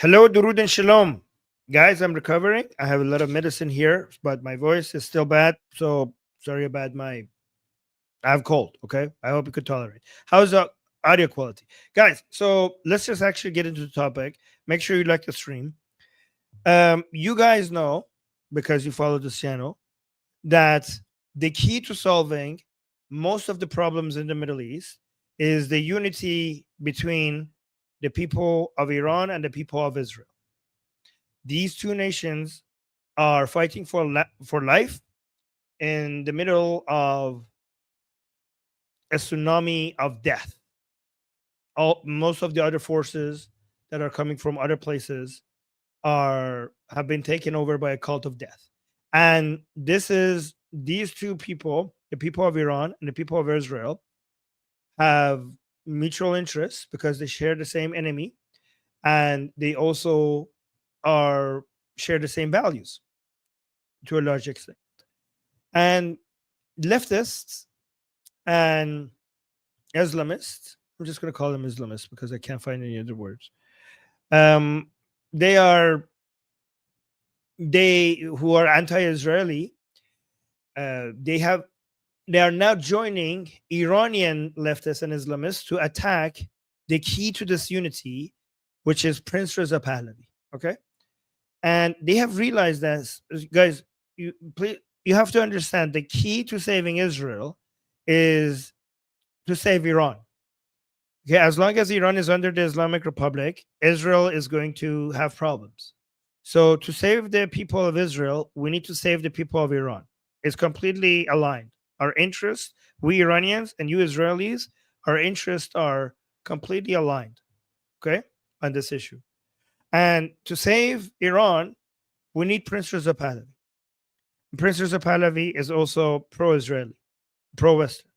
Hello, Durud and Shalom. Guys, I'm recovering. I have a lot of medicine here, but my voice is still bad. So sorry about I have cold, okay? I hope you could tolerate. How's the audio quality? Guys, so let's just actually get into the topic. Make sure you like the stream. You guys know, because you follow this channel, that the key to solving most of the problems in the Middle East is the unity between the people of Iran and the people of Israel. These two nations are fighting for life in the middle of a tsunami of death. Most of the other forces that are coming from other places have been taken over by a cult of death. And these two people, the people of Iran and the people of Israel, have mutual interests because they share the same enemy, and they also are share the same values to a large extent. And leftists and Islamists, I'm just going to call them Islamists because I can't find any other words. Um, they who are anti-Israeli. They are now joining Iranian leftists and Islamists to attack the key to this unity, which is Prince Reza Pahlavi. Okay, and they have realized that, guys, you have to understand the key to saving Israel is to save Iran. Okay, as long as Iran is under the Islamic Republic, Israel is going to have problems. So to save the people of Israel, we need to save the people of Iran. It's completely aligned. Our interests, we Iranians and you Israelis, our interests are completely aligned, okay, on this issue. And to save Iran, we need Prince Reza Pahlavi. Prince Reza Pahlavi is also pro-Israeli, pro-Western.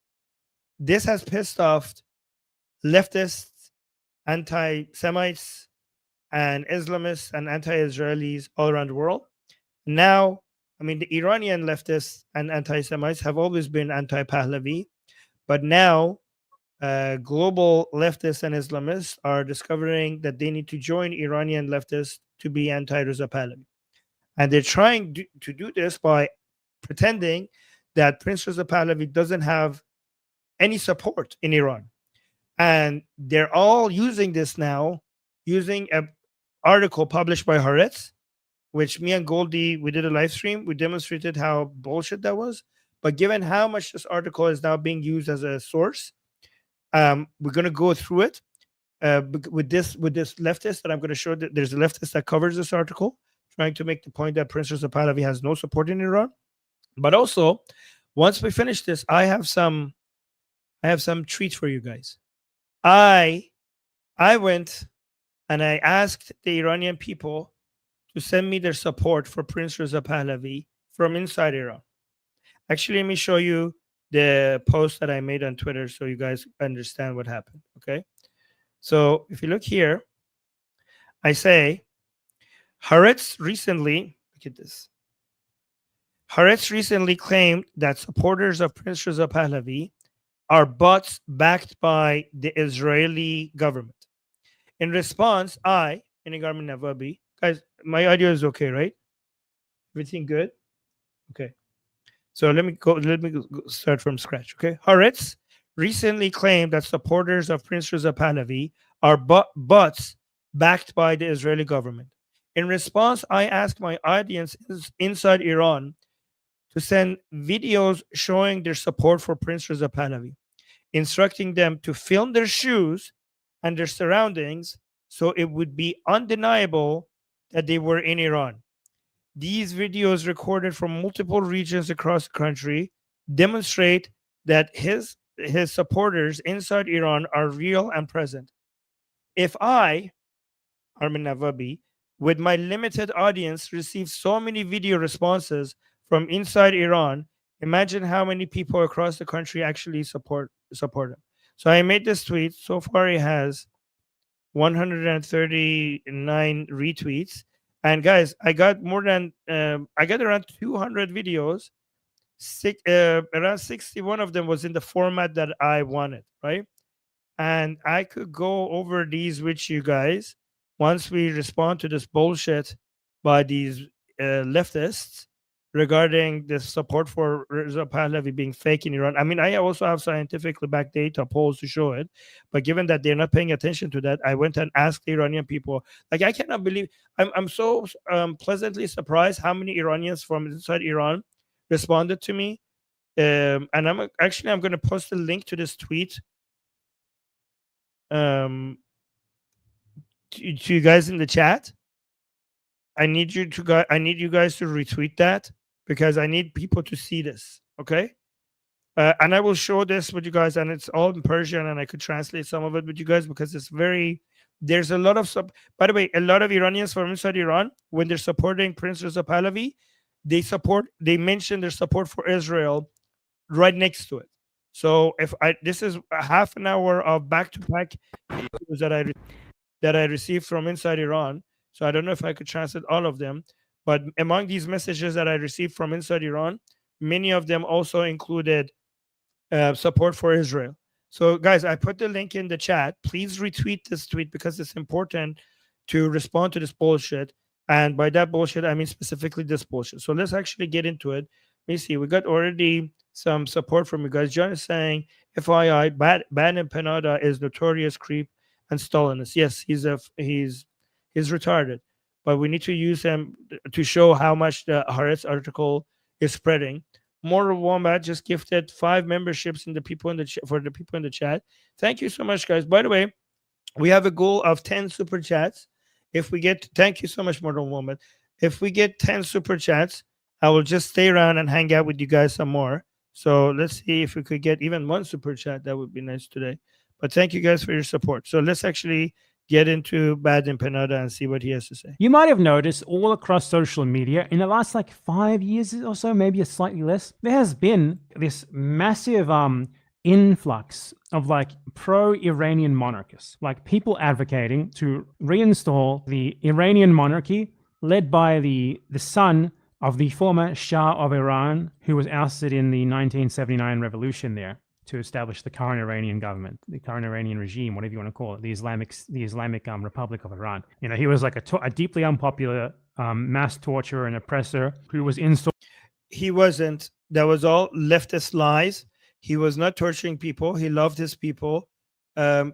This has pissed off leftists, anti-Semites, and Islamists and anti-Israelis all around the world. Now, I mean, the Iranian leftists and anti-Semites have always been anti-Pahlavi, but now global leftists and Islamists are discovering that they need to join Iranian leftists to be anti-Reza Pahlavi. And they're trying to do this by pretending that Prince Reza Pahlavi doesn't have any support in Iran. And they're all using this now, using an article published by Haaretz, which me and Goldie, we did a live stream. We demonstrated how bullshit that was. But given how much this article is now being used as a source, we're going to go through it with this leftist that I'm going to show. That there's a leftist that covers this article, trying to make the point that Prince Reza Pahlavi has no support in Iran. But also, once we finish this, I have some treats for you guys. I went and I asked the Iranian people to send me their support for Prince Reza Pahlavi from inside Iran. Actually, let me show you the post that I made on Twitter so you guys understand what happened. Okay. So if you look here, I say, Haaretz recently, look at this. Haaretz recently claimed that supporters of Prince Reza Pahlavi are bots backed by the Israeli government. In response, I, Inigarmin Navabi, guys, my audio is okay, right? Everything good? Okay. So let me go start from scratch. Okay. Haaretz recently claimed that supporters of Prince Reza Pahlavi are bots backed by the Israeli government. In response, I asked my audience inside Iran to send videos showing their support for Prince Reza Pahlavi, instructing them to film their shoes and their surroundings so it would be undeniable that they were in Iran. These videos, recorded from multiple regions across the country, demonstrate that his supporters inside Iran are real and present. If I, Armin Navabi, with my limited audience, receive so many video responses from inside Iran, imagine how many people across the country actually support him. So I made this tweet. So far, it has 139 retweets. And guys, I got around 200 videos. Around 61 of them was in the format that I wanted, right? And I could go over these with you guys. once we respond to this bullshit by these leftists regarding the support for Reza Pahlavi being fake in Iran. I mean, I also have scientifically backed data polls to show it, but given that they're not paying attention to that, I went and asked the Iranian people. Like, I cannot believe. I'm so pleasantly surprised how many Iranians from inside Iran responded to me. And I'm going to post a link to this tweet to you guys in the chat. I need you guys to retweet that because I need people to see this. Okay. And I will show this with you guys, and it's all in Persian, and I could translate some of it with you guys because there's a lot of by the way, a lot of Iranians from inside Iran, when they're supporting Prince Reza Pahlavi, they mention their support for Israel right next to it. So this is a half an hour of back-to-back videos that I received from inside Iran. So I don't know if I could translate all of them, but among these messages that I received from inside Iran, many of them also included support for Israel. So, guys, I put the link in the chat. Please retweet this tweet because it's important to respond to this bullshit. And by that bullshit, I mean specifically this bullshit. So let's actually get into it. Let me see. We got already some support from you guys. John is saying, FYI, Baden Penada is notorious creep and Stalinist. Yes, he's retarded, but we need to use him to show how much the Haaretz article is spreading. Mortal Wombat just gifted 5 memberships in the people in the for the people in the chat. Thank you so much, guys. By the way, we have a goal of 10 super chats. If we get, thank you so much, Mortal Wombat. If we get 10 super chats, I will just stay around and hang out with you guys some more. So let's see if we could get even 1 super chat. That would be nice today. But thank you guys for your support. So let's actually get into Baden Penada and see what he has to say. You might have noticed all across social media in the last 5 years or so, maybe slightly less, there has been this massive influx of pro-Iranian monarchists, people advocating to reinstall the Iranian monarchy led by the son of the former Shah of Iran, who was ousted in the 1979 revolution there to establish the current Iranian government, the current Iranian regime, whatever you want to call it, the Islamic Republic of Iran. He was a deeply unpopular mass torturer and oppressor who was installed. He wasn't. That was all leftist lies. He was not torturing people. He loved his people.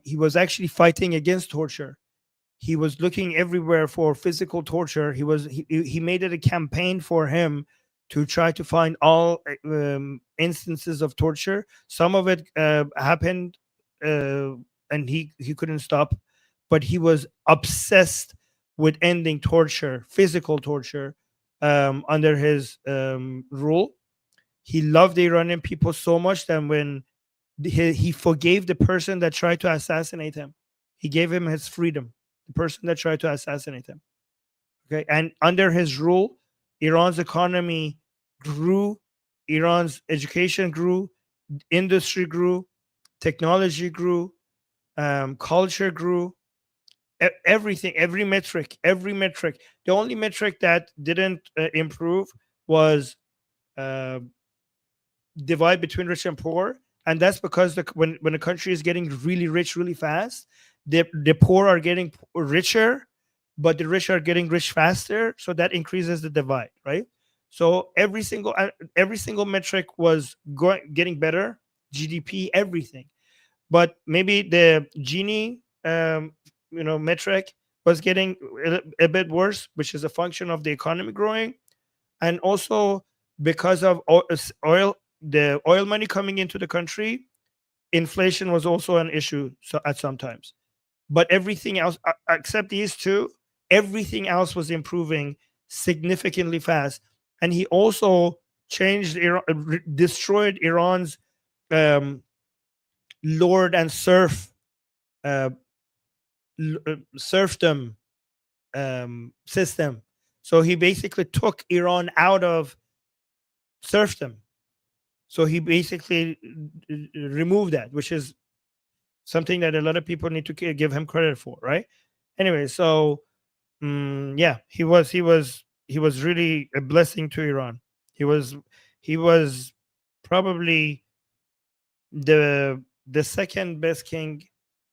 He was actually fighting against torture. He was looking everywhere for physical torture. He made it a campaign for him to try to find all instances of torture. Some of it happened, and he couldn't stop, but he was obsessed with ending torture, physical torture, under his rule. He loved the Iranian people so much that when he forgave the person that tried to assassinate him, he gave him his freedom, the person that tried to assassinate him. Okay, and under his rule, Iran's economy grew, Iran's education grew, industry grew, technology grew, culture grew, everything, every metric. The only metric that didn't improve was divide between rich and poor, and that's because when a country is getting really rich really fast, the poor are getting richer, but the rich are getting rich faster, so that increases the divide, right? So every single metric was getting better, GDP, everything, but maybe the Gini metric was getting a bit worse, which is a function of the economy growing, and also because of the oil money coming into the country, inflation was also an issue at sometimes. But everything else, except these two, everything else was improving significantly fast. And he also destroyed Iran's lord and serf serfdom system. So he basically took Iran out of serfdom. So he basically removed that, which is something that a lot of people need to give him credit for, right? Anyway, so yeah, he was really a blessing to Iran. He was probably the second best king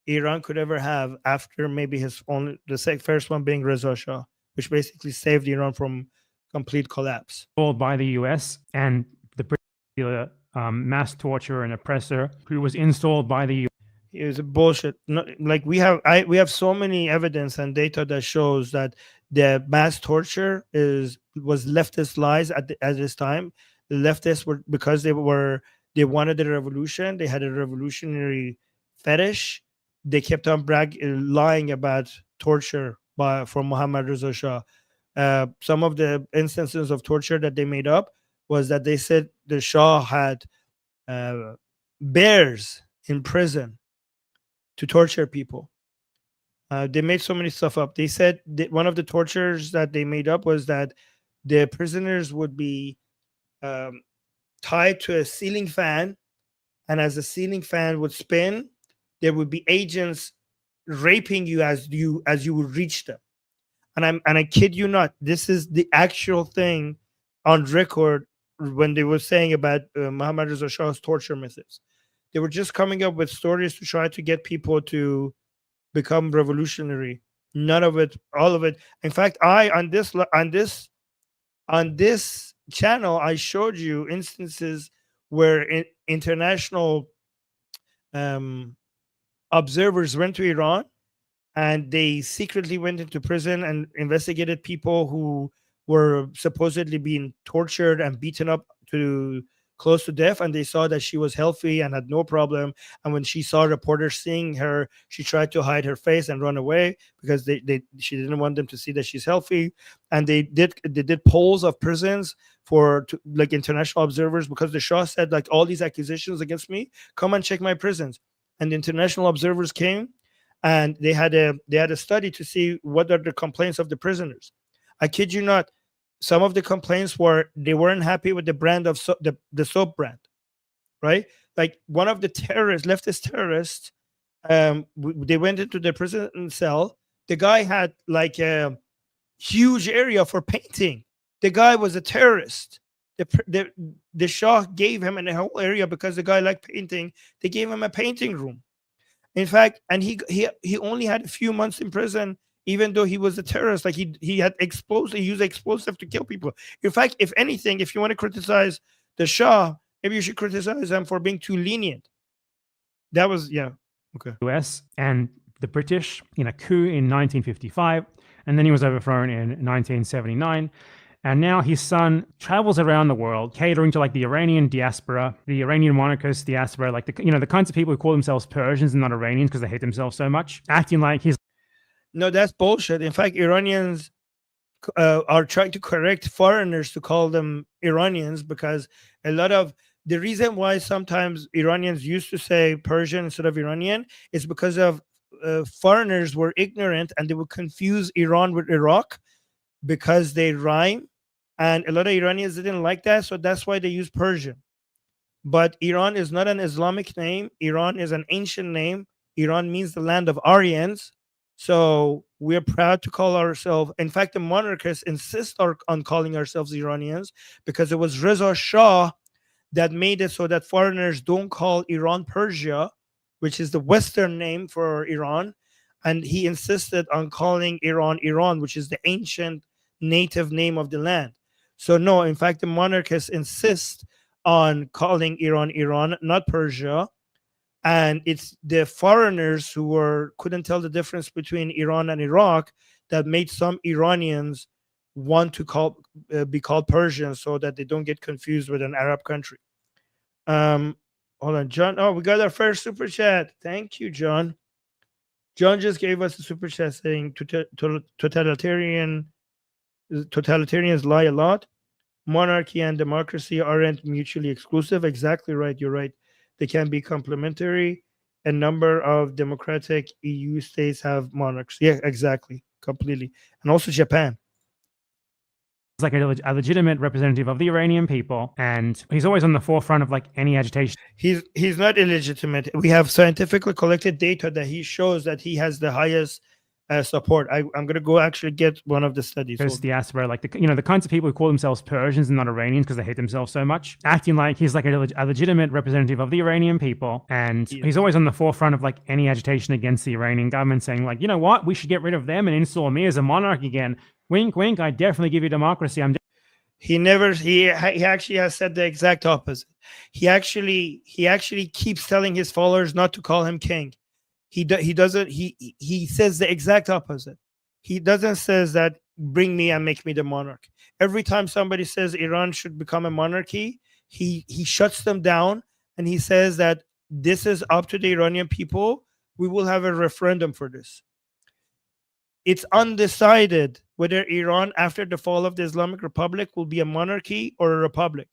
Iran could ever have after maybe his only first one being Reza Shah, which basically saved Iran from complete collapse. By the US and the British mass torturer and oppressor who was installed by the US. It was a bullshit. Like we have so many evidence and data that shows that the mass torture was leftist lies at this time. The leftists were, because they wanted a revolution. They had a revolutionary fetish. They kept on lying about torture from Mohammad Reza Shah. Some of the instances of torture that they made up was that they said the Shah had bears in prison to torture people. They made so many stuff up. They said that one of the tortures that they made up was that the prisoners would be tied to a ceiling fan, and as the ceiling fan would spin, there would be agents raping you as you would reach them. And I kid you not, this is the actual thing on record when they were saying about Mohammad Reza Shah's torture methods. They were just coming up with stories to try to get people to become revolutionary. None of it, all of it. In fact, on this channel, I showed you instances where international observers went to Iran and they secretly went into prison and investigated people who were supposedly being tortured and beaten up to close to death, and they saw that she was healthy and had no problem. And when she saw reporters seeing her, she tried to hide her face and run away because she didn't want them to see that she's healthy. And they did polls of prisons like international observers, because the Shah said, like, all these accusations against me, come and check my prisons. And the international observers came, and they had a study to see what are the complaints of the prisoners. I kid you not, some of the complaints were they weren't happy with the brand of the soap brand, right? Like one of the leftist terrorists, they went into the prison cell. The guy had like a huge area for painting. The guy was a terrorist. The Shah gave him a whole area because the guy liked painting. They gave him a painting room. In fact, and he only had a few months in prison, even though he was a terrorist. Like he used explosive to kill people. In fact, if anything, if you want to criticize the Shah, maybe you should criticize him for being too lenient. That was, yeah, okay. US and the British in a coup in 1955, and then he was overthrown in 1979. And now his son travels around the world, catering to like the Iranian diaspora, the Iranian monarchist diaspora, like the kinds of people who call themselves Persians and not Iranians because they hate themselves so much, acting like he's. No, that's bullshit. In fact, Iranians are trying to correct foreigners to call them Iranians, because a lot of the reason why sometimes Iranians used to say Persian instead of Iranian is because of foreigners were ignorant and they would confuse Iran with Iraq because they rhyme. And a lot of Iranians didn't like that, so that's why they use Persian. But Iran is not an Islamic name. Iran is an ancient name. Iran means the land of Aryans. So we're proud to call ourselves, in fact, the monarchists insist on calling ourselves Iranians, because it was Reza Shah that made it so that foreigners don't call Iran Persia, which is the Western name for Iran. And he insisted on calling Iran Iran, which is the ancient native name of the land. So no, in fact, the monarchists insist on calling Iran Iran, not Persia. And it's the foreigners who couldn't tell the difference between Iran and Iraq that made some Iranians want to be called Persians so that they don't get confused with an Arab country. Hold on, John. Oh, we got our first super chat. Thank you, John. John just gave us a super chat saying totalitarians lie a lot. Monarchy and democracy aren't mutually exclusive. Exactly right. You're right. They can be complementary. A number of democratic EU states have monarchs. Yeah, exactly. Completely. And also Japan. He's like a legitimate representative of the Iranian people, and he's always on the forefront of like any agitation. He's not illegitimate. We have scientifically collected data that he shows that he has the highest support. I'm gonna go actually get one of the studies. Goes to diaspora, like the kinds of people who call themselves Persians and not Iranians because they hate themselves so much, acting like he's like a legitimate representative of the Iranian people, and he's always on the forefront of like any agitation against the Iranian government, saying like, you know what, we should get rid of them and install me as a monarch again. Wink, wink. I definitely give you democracy. He never. He actually has said the exact opposite. He actually keeps telling his followers not to call him king. He doesn't. He says the exact opposite. He doesn't says that bring me and make me the monarch. Every time somebody says Iran should become a monarchy, he shuts them down and he says that this is up to the Iranian people. We will have a referendum for this. It's undecided whether Iran, after the fall of the Islamic Republic, will be a monarchy or a republic.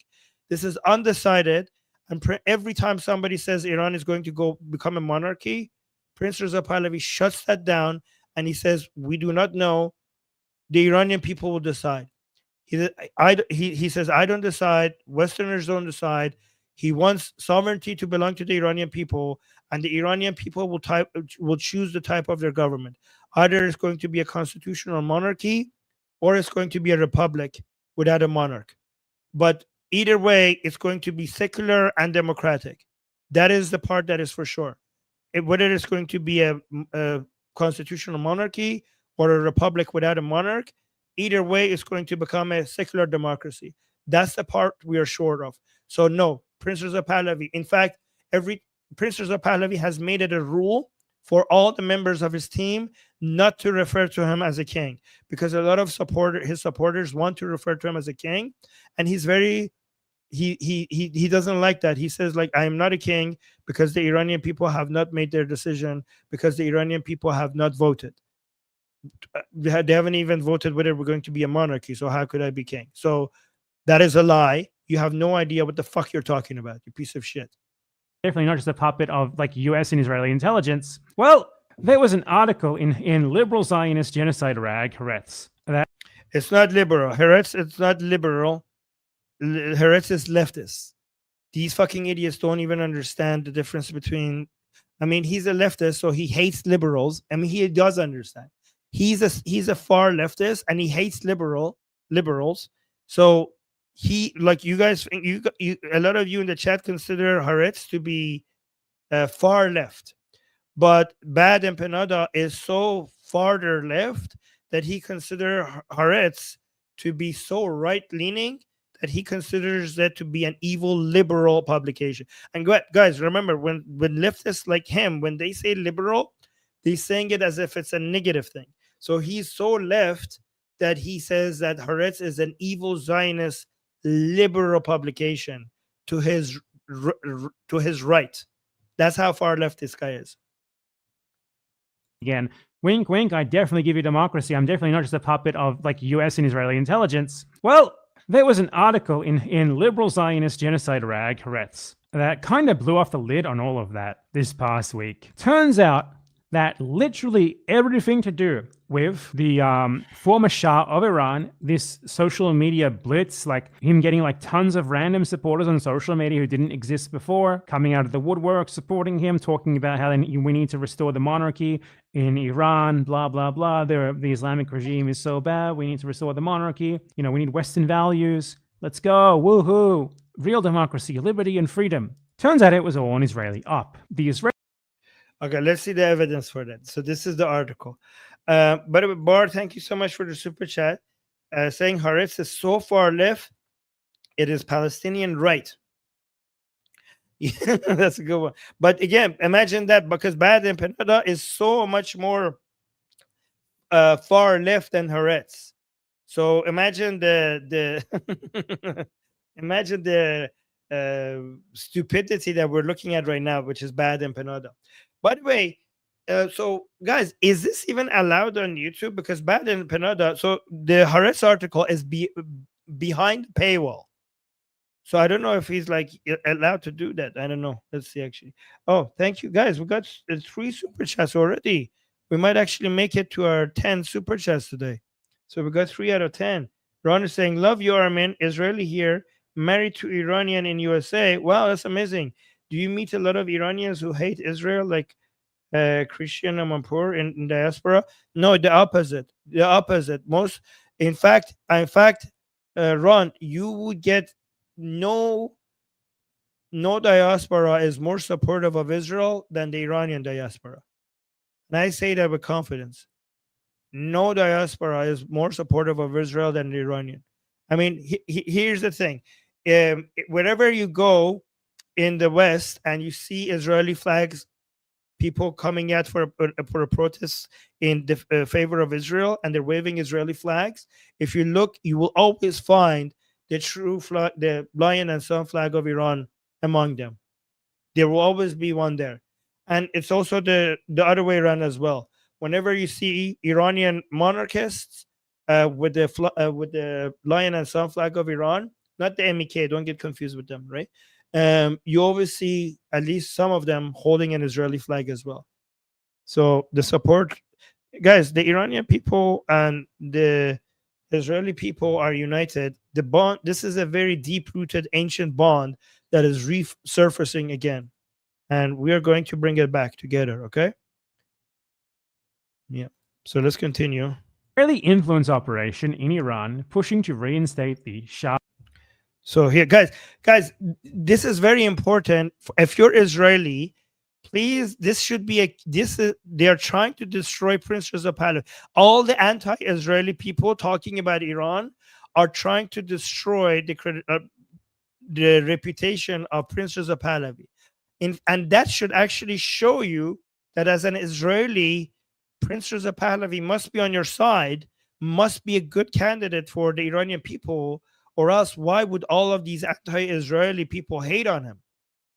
This is undecided. And every time somebody says Iran is going to go become a monarchy, Prince Reza Pahlavi shuts that down and he says, we do not know. The Iranian people will decide. He says, I don't decide. Westerners don't decide. He wants sovereignty to belong to the Iranian people, and the Iranian people will choose the type of their government. Either it's going to be a constitutional monarchy or it's going to be a republic without a monarch. But either way, it's going to be secular and democratic. That is the part that is for sure. Whether it's going to be a constitutional monarchy or a republic without a monarch, either way, it's going to become a secular democracy. That's the part we are sure of. So no, Prince Reza Pahlavi. In fact, Prince Reza Pahlavi has made it a rule for all the members of his team not to refer to him as a king, because a lot of his supporters want to refer to him as a king, and he's very he doesn't like that. He says like, I am not a king because the Iranian people have not made their decision, because the Iranian people have not voted. They haven't even voted whether we're going to be a monarchy. So how could I be king? So that is a lie. You have no idea what the fuck you're talking about, you piece of shit. Definitely not just a puppet of like US and Israeli intelligence. Well, there was an article in liberal Zionist genocide rag Haaretz that it's not liberal. Haaretz, it's not liberal. Haaretz is leftist. These fucking idiots don't even understand the difference between. I mean, he's a leftist, so he hates liberals. I mean, he does understand. He's a far leftist, and he hates liberals. So he, like you guys, a lot of you in the chat consider Haaretz to be far left, but Bad and Penada is so farther left that he considers Haaretz to be so right leaning that he considers that to be an evil liberal publication. And guys, remember, when leftists like him, when they say liberal, they're saying it as if it's a negative thing. So he's so left that he says that Haaretz is an evil Zionist liberal publication to his right. That's how far left this guy is. Again, wink, wink. I definitely give you democracy. I'm definitely not just a puppet of like US and Israeli intelligence. Well, there was an article in liberal Zionist genocide rag Haaretz that kind of blew off the lid on all of that this past week. Turns out that literally everything to do with the former Shah of Iran, this social media blitz, like him getting like tons of random supporters on social media who didn't exist before, coming out of the woodwork, supporting him, talking about how we need to restore the monarchy in Iran, blah, blah, blah. The Islamic regime is so bad. We need to restore the monarchy. You know, we need Western values. Let's go. Woohoo. Real democracy, liberty, and freedom. Turns out it was all an Israeli op. The Israeli. Okay, let's see the evidence for that. So this is the article. But Bar, thank you so much for the super chat. Saying Haaretz is so far left, it is Palestinian right. Yeah, that's a good one. But again, imagine that, because Bad and Penada is so much more far left than Haaretz. So imagine the imagine the stupidity that we're looking at right now, which is Bad and Penada. By the way, so guys, is this even allowed on YouTube? Because Bad and Penada, so the Haaretz article is behind paywall. So I don't know if he's like allowed to do that. I don't know. Let's see actually. Oh, thank you guys. We got 3 super chats already. We might actually make it to our 10 super chats today. So we got 3 out of 10. Ron is saying, love you, Armin. Israeli here, married to Iranian in USA. Wow, that's amazing. Do you meet a lot of Iranians who hate Israel, like Christian Amanpour in diaspora. No, the opposite. The opposite. Most, in fact, Ron, you would get no diaspora is more supportive of Israel than the Iranian diaspora. And I say that with confidence. No diaspora is more supportive of Israel than the Iranian. I mean, here's the thing. Wherever you go in the West and you see Israeli flags, people coming out for a protest in favor of Israel, and they're waving Israeli flags, if you look, you will always find the true flag, the lion and sun flag of Iran among them. There will always be one there. And it's also the other way around as well. Whenever you see Iranian monarchists with the lion and sun flag of Iran, not the MEK, don't get confused with them, right? You always see at least some of them holding an Israeli flag as well. So the support, guys, the Iranian people and the Israeli people are united. The bond, this is a very deep-rooted ancient bond that is resurfacing again. And we are going to bring it back together, okay? Yeah. So let's continue. Israeli influence operation in Iran pushing to reinstate the Shah. So here, guys, this is very important. If you're Israeli, please, this should be they are trying to destroy Prince Reza Pahlavi. All the anti-Israeli people talking about Iran are trying to destroy the reputation of Prince Reza Pahlavi. And that should actually show you that as an Israeli, Prince Reza Pahlavi must be on your side, must be a good candidate for the Iranian people, or else why would all of these anti-Israeli people hate on him,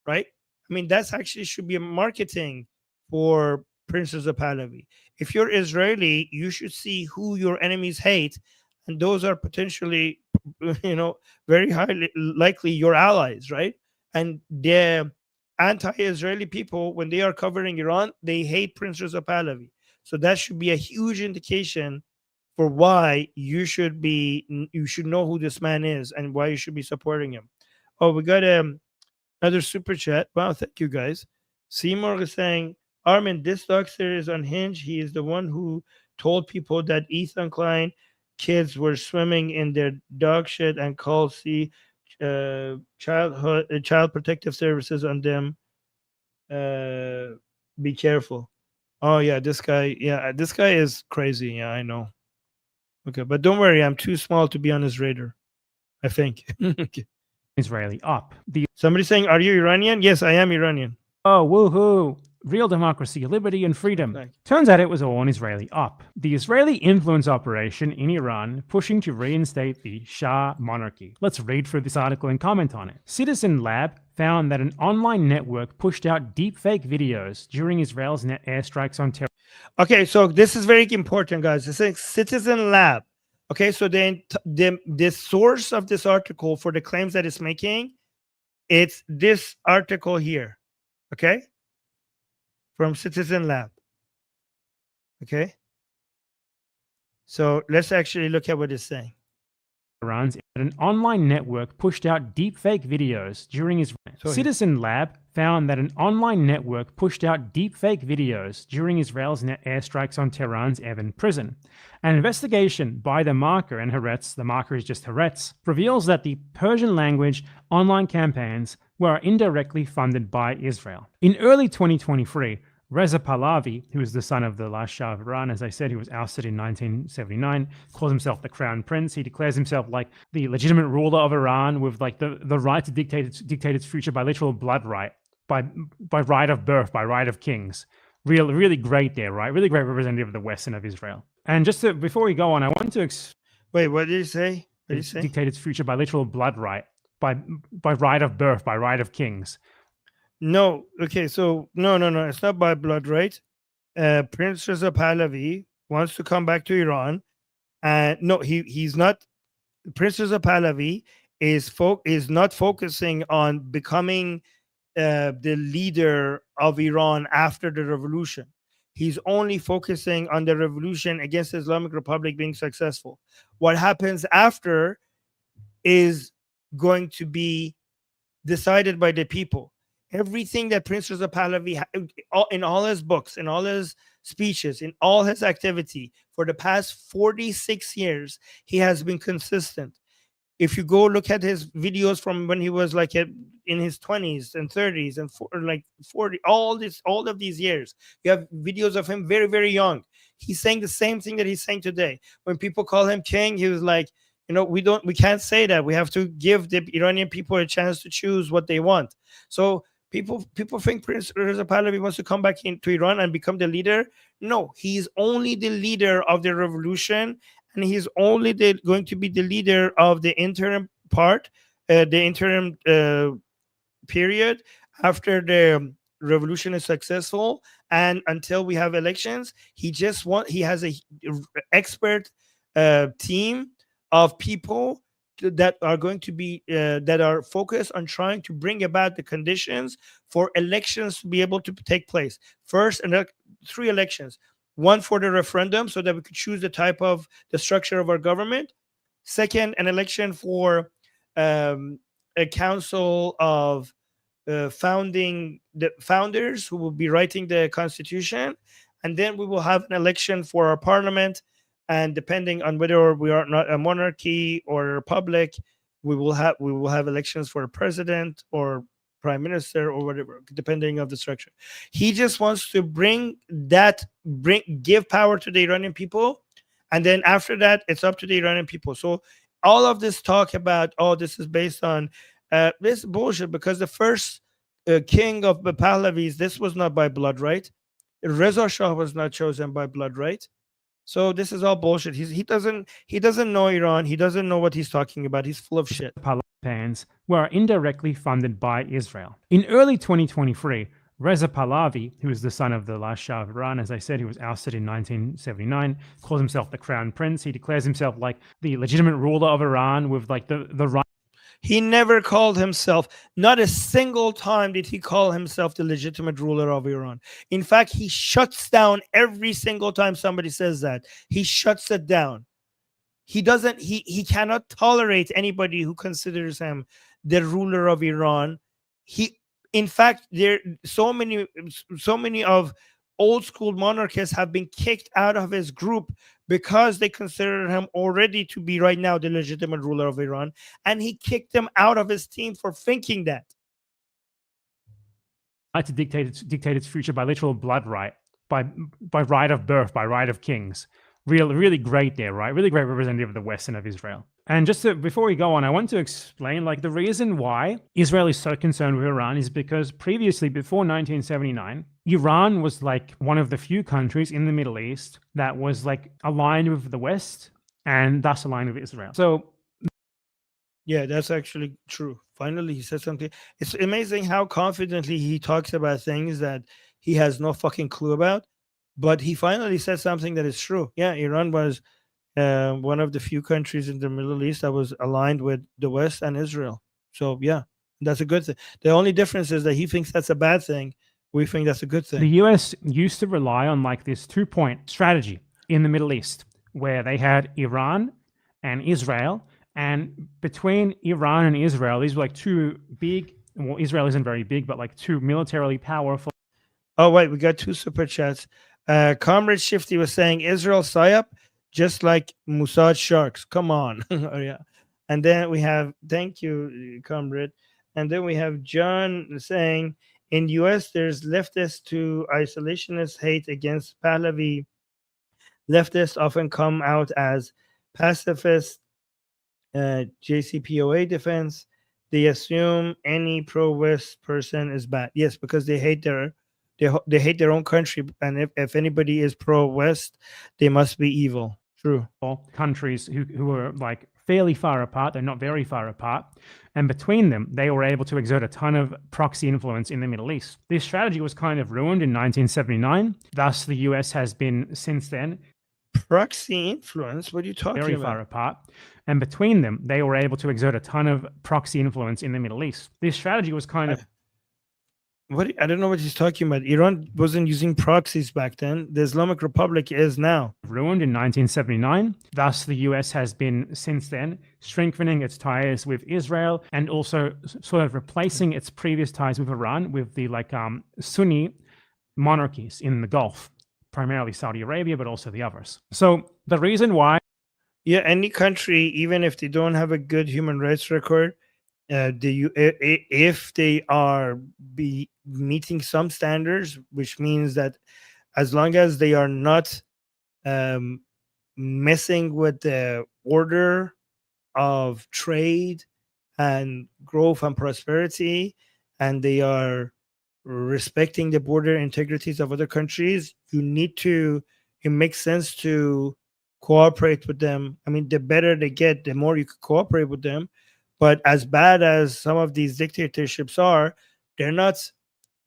right? I mean, that's actually should be a marketing for Prince Reza Pahlavi. If you're Israeli, you should see who your enemies hate, and those are potentially, very highly likely your allies, right? And the anti-Israeli people, when they are covering Iran, they hate Prince Reza Pahlavi. So that should be a huge indication for why you should know who this man is and why you should be supporting him. Oh, we got another super chat. Wow, thank you guys. Seymour is saying, Armin, this doctor is unhinged. He is the one who told people that Ethan Klein kids were swimming in their dog shit and called child protective services on them. Be careful. Oh yeah, this guy is crazy. Yeah, I know. Okay, but don't worry, I'm too small to be on his radar, I think. Okay. Israeli up. Somebody saying, are you Iranian? Yes, I am Iranian. Oh, woohoo. Real democracy, liberty, and freedom. Turns out it was all an Israeli op. The Israeli influence operation in Iran pushing to reinstate the Shah monarchy. Let's read through this article and comment on it. Citizen Lab found that an online network pushed out deepfake videos during Israel's airstrikes on terror. Okay, so this is very important, guys. This is Citizen Lab. Okay, so the source of this article for the claims that it's making, it's this article here. Okay, from Citizen Lab. Okay, so let's actually look at what it's saying. Runs an online network pushed out deepfake videos during his Citizen Lab found that an online network pushed out deepfake videos during Israel's airstrikes on Tehran's Evin prison. An investigation by the Marker and Haaretz, the Marker is just Haaretz, reveals that the Persian language online campaigns were indirectly funded by Israel. In early 2023, Reza Pahlavi, who is the son of the last Shah of Iran, as I said, he was ousted in 1979, calls himself the Crown Prince. He declares himself like the legitimate ruler of Iran with like the right to dictate its future by literal blood right, by right of birth, by right of kings. Really great there, right? Really great representative of the West and of Israel. And just before we go on, I want to wait. What did you say? What did you say? Dictate its future by literal blood right, by right of birth, by right of kings. No, okay, so no, it's not by blood, right? Prince Reza Pahlavi wants to come back to Iran, and no, he's not. Prince Reza Pahlavi is not focusing on becoming the leader of Iran after the revolution. He's only focusing on the revolution against the Islamic Republic being successful. What happens after is going to be decided by the people. Everything that Prince Reza Pahlavi, in all his books, in all his speeches, in all his activity for the past 46 years, he has been consistent. If you go look at his videos from when he was like in his 20s and 30s and like 40, all of these years, you have videos of him very, very young. He's saying the same thing that he's saying today. When people call him king, he was like, we can't say that. We have to give the Iranian people a chance to choose what they want. So people think Prince Reza Pahlavi wants to come back into Iran and become the leader. No, he's only the leader of the revolution, and he's only going to be the leader of the interim part, the interim period after the revolution is successful, and until we have elections. He has a expert team of people that are going to be that are focused on trying to bring about the conditions for elections to be able to take place. First, and 3 elections: one for the referendum, so that we could choose the structure of our government; second, an election for a council of the founders who will be writing the constitution, and then we will have an election for our parliament. And depending on whether we are not a monarchy or a republic, we will have elections for a president or prime minister or whatever, depending on the structure. He just wants to give power to the Iranian people, and then after that, it's up to the Iranian people. So all of this talk about, this is based on this bullshit, because the first king of the Pahlavis, this was not by blood right. Reza Shah was not chosen by blood right. So this is all bullshit. He doesn't know Iran. He doesn't know what he's talking about. He's full of shit. Pahlavis were indirectly funded by Israel. In early 2023, Reza Pahlavi, who is the son of the last Shah of Iran, as I said, he was ousted in 1979, calls himself the crown prince. He declares himself like the legitimate ruler of Iran with like the right. He never called himself, not a single time did he call himself the legitimate ruler of Iran. In fact, he shuts down every single time somebody says that. He shuts it down. He cannot tolerate anybody who considers him the ruler of Iran. In fact, there so many of old school monarchists have been kicked out of his group because they consider him already to be right now the legitimate ruler of Iran, and he kicked them out of his team for thinking that. To dictate its future by literal blood right, by right of birth, by right of kings. Really great there, right? Really great representative of the West and of Israel. And before we go on, I want to explain like the reason why Israel is so concerned with Iran is because previously, before 1979, Iran was like one of the few countries in the Middle East that was like aligned with the West and thus aligned with Israel. So yeah, that's actually true. Finally, he said something. It's amazing how confidently he talks about things that he has no fucking clue about. But he finally said something that is true. Yeah, Iran was one of the few countries in the Middle East that was aligned with the West and Israel. So yeah, that's a good thing. The only difference is that he thinks that's a bad thing. We think that's a good thing. The US used to rely on like this 2-point strategy in the Middle East, where they had Iran and Israel. And between Iran and Israel, these were like two big, well, Israel isn't very big, but like two militarily powerful. Oh, wait, we got 2 super chats. Comrade Shifty was saying Israel psyop, just like Mossad sharks. Come on. Oh, yeah. And then we have, thank you, Comrade. And then we have John saying, in US, there's leftist to isolationist hate against Pahlavi. Leftists often come out as pacifist, JCPOA defense. They assume any pro-West person is bad. Yes, because they hate their own country, and if anybody is pro-West, they must be evil. True. Countries who are like fairly far apart, they're not very far apart, and between them, they were able to exert a ton of proxy influence in the Middle East. This strategy was kind of ruined in 1979. Thus, the US has been since then. Proxy influence? What are you talking about? Very far apart. And between them, they were able to exert a ton of proxy influence in the Middle East. This strategy was kind of What, I don't know what he's talking about. Iran wasn't using proxies back then. The Islamic Republic is now. Ruined in 1979. Thus, the US has been since then strengthening its ties with Israel and also sort of replacing its previous ties with Iran with the Sunni monarchies in the Gulf, primarily Saudi Arabia, but also the others. So the reason why, Yeah, any country, even if they don't have a good human rights record, if they are be meeting some standards, which means that as long as they are not um, messing with the order of trade and growth and prosperity, and they are respecting the border integrities of other countries, you need to, it makes sense to cooperate with them. I mean, the better they get, the more you could cooperate with them. But as bad as some of these dictatorships are, they're not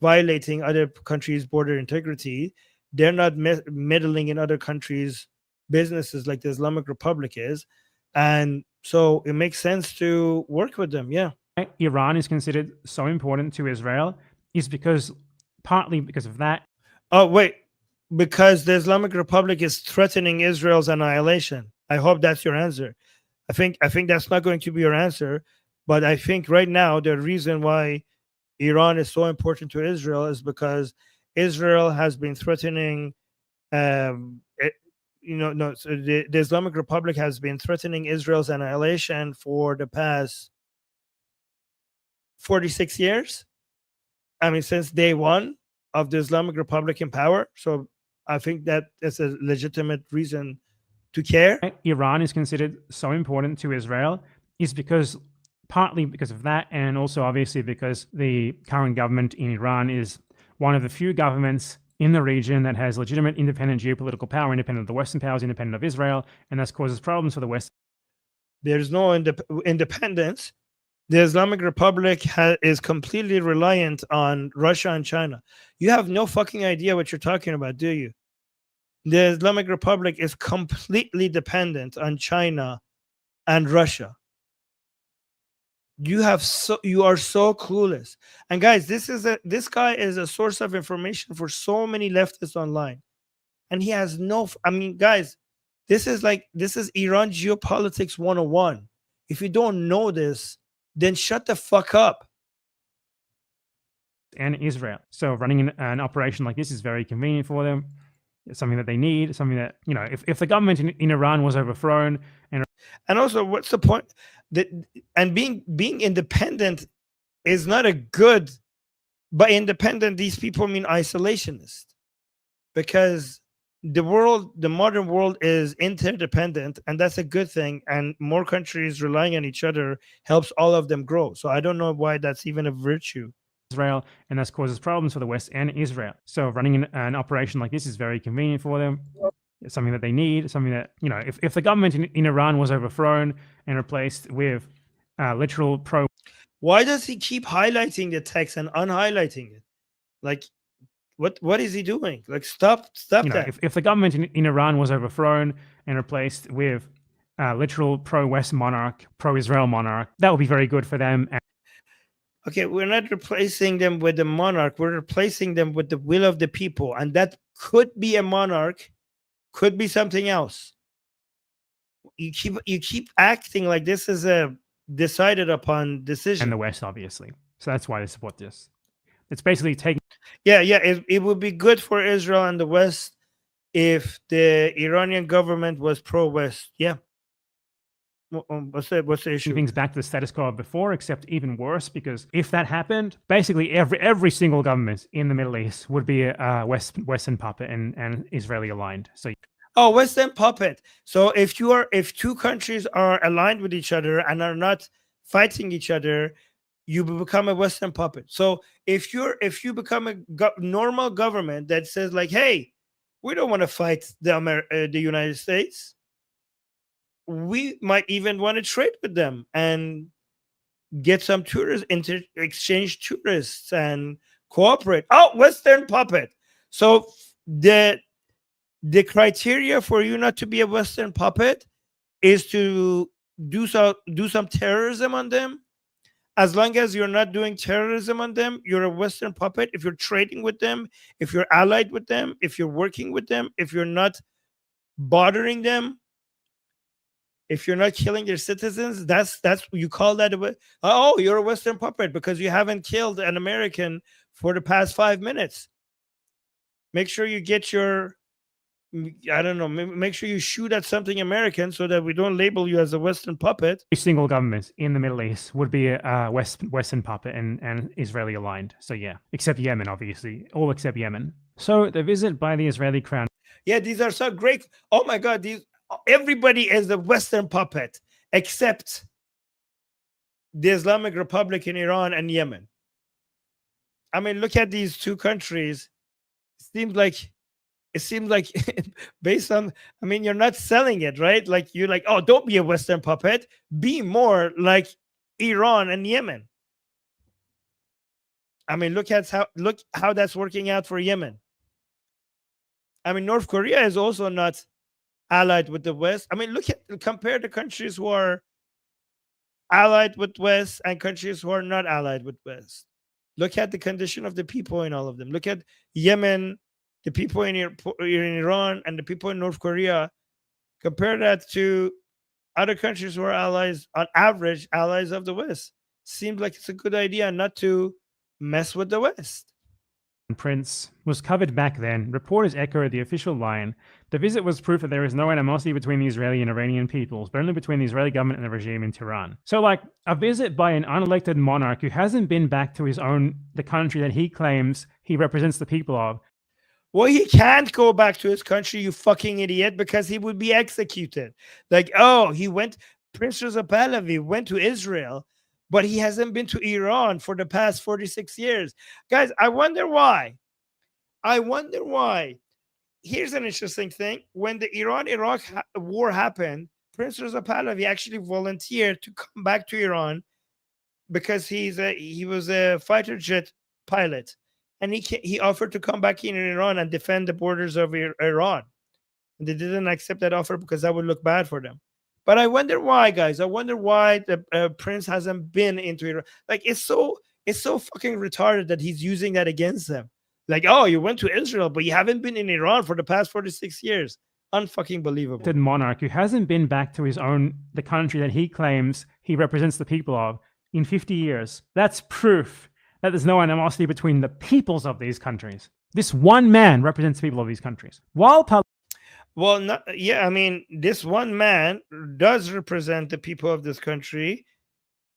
violating other countries' border integrity. They're not meddling in other countries' businesses like the Islamic Republic is. And so it makes sense to work with them. Yeah. Iran is considered so important to Israel is because partly because of that. Oh, wait. Because the Islamic Republic is threatening Israel's annihilation. I hope that's your answer. I think that's not going to be your answer, but I think right now the reason why Iran is so important to Israel is because Israel has been threatening so the Islamic Republic has been threatening Israel's annihilation for the past 46 years. I mean, since day one of the Islamic Republic in power. So I think that is a legitimate reason to care. Iran is considered so important to Israel is because partly because of that, and also obviously because the current government in Iran is one of the few governments in the region that has legitimate independent geopolitical power, independent of the Western powers, independent of Israel, and that causes problems for the West. There's no independence. The Islamic Republic is completely reliant on Russia and China. You have no fucking idea what you're talking about, do you? The Islamic Republic is completely dependent on China and Russia. You are so clueless. And guys, this guy is a source of information for so many leftists online. And he has I mean, guys, this is Iran geopolitics 101. If you don't know this, then shut the fuck up. And Israel. So running an operation like this is very convenient for them. It's something that they need, something that, if the government in Iran was overthrown and also, what's the point? And being independent is not a good, by independent, these people mean isolationist, because the modern world is interdependent, and that's a good thing. And more countries relying on each other helps all of them grow. So I don't know why that's even a virtue. Israel, and that causes problems for the West and Israel. So running an operation like this is very convenient for them. It's something that they need, something that, if the government in Iran was overthrown and replaced with literal pro. Why does he keep highlighting the text and unhighlighting it? Like, what is he doing? Like, stop that. If the government in Iran was overthrown and replaced with literal pro-West monarch, pro-Israel monarch, that would be very good for them. Okay, we're not replacing them with the monarch. We're replacing them with the will of the people. And that could be a monarch, could be something else. You keep acting like this is a decided upon decision. And the West, obviously. So that's why they support this. It's basically taking. Yeah. It would be good for Israel and the West if the Iranian government was pro-West. Yeah. What's the issue? Things back to the status quo of before, except even worse, because if that happened, basically every single government in the Middle East would be a Western puppet and Israeli aligned. So. Oh, Western puppet. So if two countries are aligned with each other and are not fighting each other, you become a Western puppet. So if you become a normal government that says like, hey, we don't want to fight the United States, we might even want to trade with them and get some tourists, exchange tourists and cooperate. Oh, Western puppet. So the criteria for you not to be a Western puppet is to do some terrorism on them As long as you're not doing terrorism on them, you're a Western puppet. If you're trading with them, if you're allied with them, if you're working with them, if you're not bothering them, if you're not killing their citizens, that's you call that oh, you're a Western puppet because you haven't killed an American for the past 5 minutes. Make sure you get your, I don't know, make sure you shoot at something American so that we don't label you as a Western puppet. Every single government in the Middle East would be a Western puppet and Israeli aligned. So yeah, except Yemen, obviously, all except Yemen. So the visit by the Israeli crown. Yeah, these are so great. Oh my God, everybody is a Western puppet except the Islamic Republic in Iran and Yemen. I mean, look at these two countries. It seems like based on, I mean, you're not selling it, right? Like you're like, oh, don't be a Western puppet, be more like Iran and Yemen. I mean, look how that's working out for Yemen. I mean, North Korea is also not allied with the West. I mean, compare the countries who are allied with West and countries who are not allied with West. Look at the condition of the people in all of them. Look at Yemen, the people in Iran, and the people in North Korea. Compare that to other countries who are allies, on average, allies of the West. Seems like it's a good idea not to mess with the West. Prince was covered back then. Reporters echoed the official line. The visit was proof that there is no animosity between the Israeli and Iranian peoples, but only between the Israeli government and the regime in Tehran. So, like, a visit by an unelected monarch who hasn't been back to the country that he claims he represents the people of. Well, he can't go back to his country, you fucking idiot, because he would be executed. Like, oh, Prince Reza Pahlavi went to Israel, but he hasn't been to Iran for the past 46 years. Guys, I wonder why. Here's an interesting thing. When the Iran-Iraq war happened, Prince Reza Pahlavi actually volunteered to come back to Iran because he was a fighter jet pilot. And he offered to come back in Iran and defend the borders of Iran. And they didn't accept that offer because that would look bad for them. But I wonder why, guys. I wonder why the prince hasn't been into Iran. Like, it's so fucking retarded that he's using that against them. Like, oh, you went to Israel, but you haven't been in Iran for the past 46 years. Unfucking believable. Monarch who hasn't been back to the country that he claims he represents the people of in 50 years. That's proof that there's no animosity between the peoples of these countries. This one man represents the people of these countries. I mean, this one man does represent the people of this country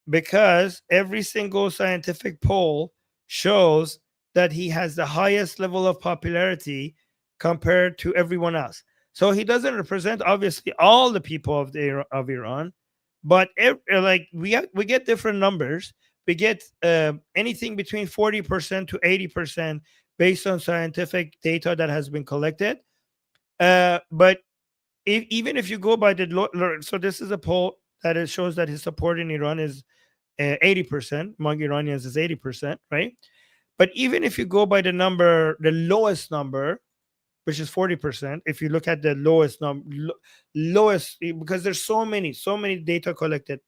because every single scientific poll shows that he has the highest level of popularity compared to everyone else. So he doesn't represent, obviously, all the people of Iran, but we get different numbers. We get anything between 40% to 80% based on scientific data that has been collected. But even if you go by so this is a poll that shows that his support in Iran is 80%, among Iranians is 80%, right? But even if you go by the lowest number, which is 40%, if you look at the lowest, because there's so many data collected,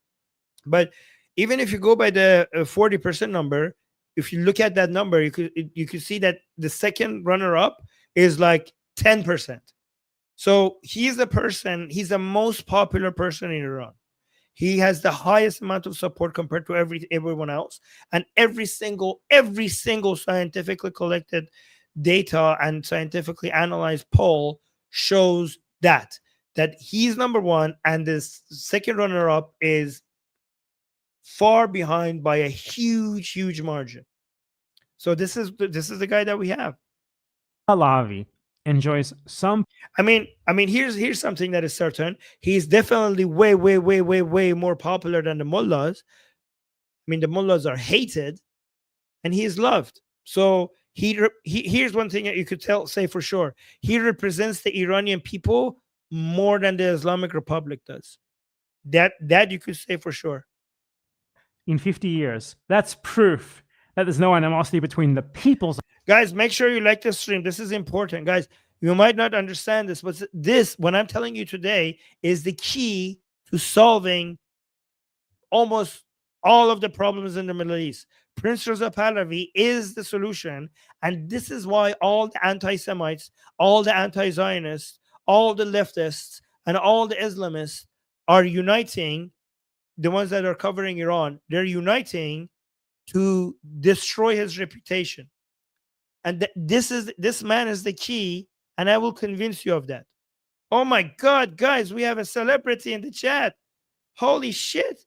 but even if you go by the 40% number, if you look at that number, you could see that the second runner-up is like 10%. So he's the most popular person in Iran. He has the highest amount of support compared to everyone else. And every single scientifically collected data and scientifically analyzed poll shows that he's number one, and the second runner-up is far behind by a huge margin. So this is the guy that we have. Pahlavi enjoys some. I mean, here's something that is certain. He's definitely way more popular than the mullahs. I mean, the mullahs are hated, and he is loved. So here's one thing that you could say for sure. He represents the Iranian people more than the Islamic Republic does. That you could say for sure. In 50 years. That's proof that there's no animosity between the peoples. Guys, make sure you like this stream. This is important. Guys, you might not understand this, but what I'm telling you today is the key to solving almost all of the problems in the Middle East. Prince Reza Pahlavi is the solution. And this is why all the anti-Semites, all the anti-Zionists, all the leftists, and all the Islamists are uniting, the ones that are covering Iran, they're uniting to destroy his reputation. And this man is the key, and I will convince you of that. Oh my God, guys, we have a celebrity in the chat. Holy shit.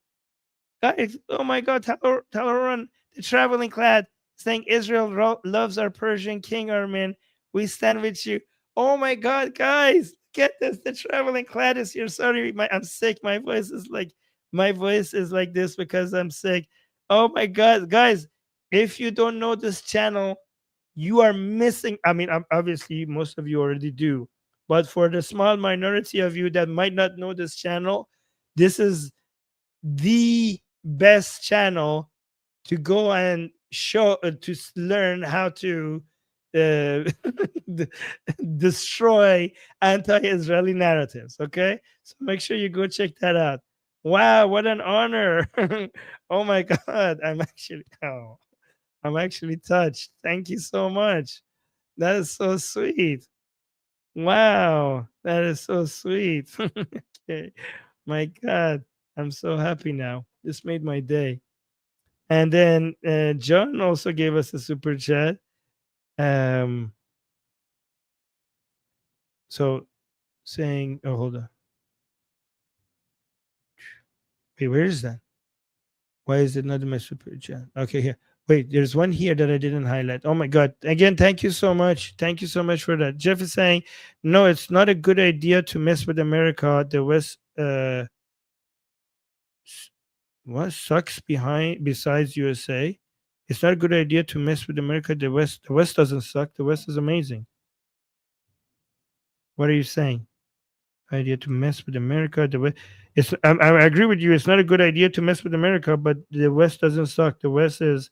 Guys, oh my God, Talaran, the traveling clad, saying Israel loves our Persian king, Armin. We stand with you. Oh my God, guys, get this. The traveling clad is here. Sorry, I'm sick. My voice is like this because I'm sick. Oh my God, guys, if you don't know this channel, you are missing. I mean, obviously, most of you already do. But for the small minority of you that might not know this channel, this is the best channel to go and show to learn how to uh, destroy anti-Israeli narratives. Okay, so make sure you go check that out. Wow, what an honor! Oh my God, I'm actually touched. Thank you so much. That is so sweet. Wow, that is so sweet. Okay. My God, I'm so happy now. This made my day. And then John also gave us a super chat. Um, so saying, oh, hold on. Wait, where is that? Why is it not in my super chat? Okay, here. Wait, there's one here that I didn't highlight. Oh my God. Again, thank you so much. Thank you so much for that. Jeff is saying, no, it's not a good idea to mess with America. The West, what sucks besides USA? It's not a good idea to mess with America. The West doesn't suck. The West is amazing. What are you saying? Idea to mess with America. The West. I agree with you. It's not a good idea to mess with America, but the West doesn't suck. The West is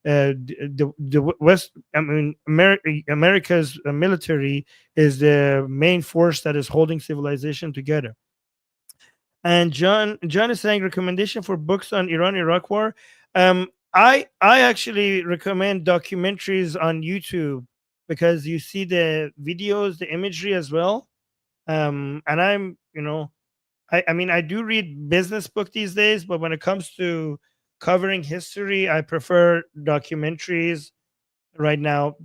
the West. I mean, America's military is the main force that is holding civilization together. And John is saying recommendation for books on Iran-Iraq war. I actually recommend documentaries on YouTube because you see the videos, the imagery as well. And I'm, I mean, I do read business book these days, but when it comes to covering history, I prefer documentaries right now.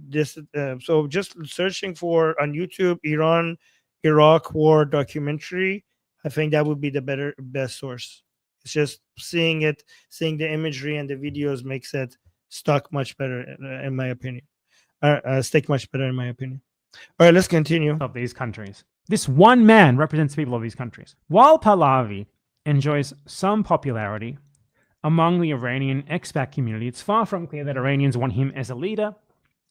So just searching for on YouTube Iran-Iraq war documentary, I think that would be the best source. It's just seeing the imagery and the videos makes it stuck much better, in my opinion. Stick much better, in my opinion. All right, let's continue. Of these countries. This one man represents the people of these countries. While Pahlavi enjoys some popularity among the Iranian expat community, it's far from clear that Iranians want him as a leader,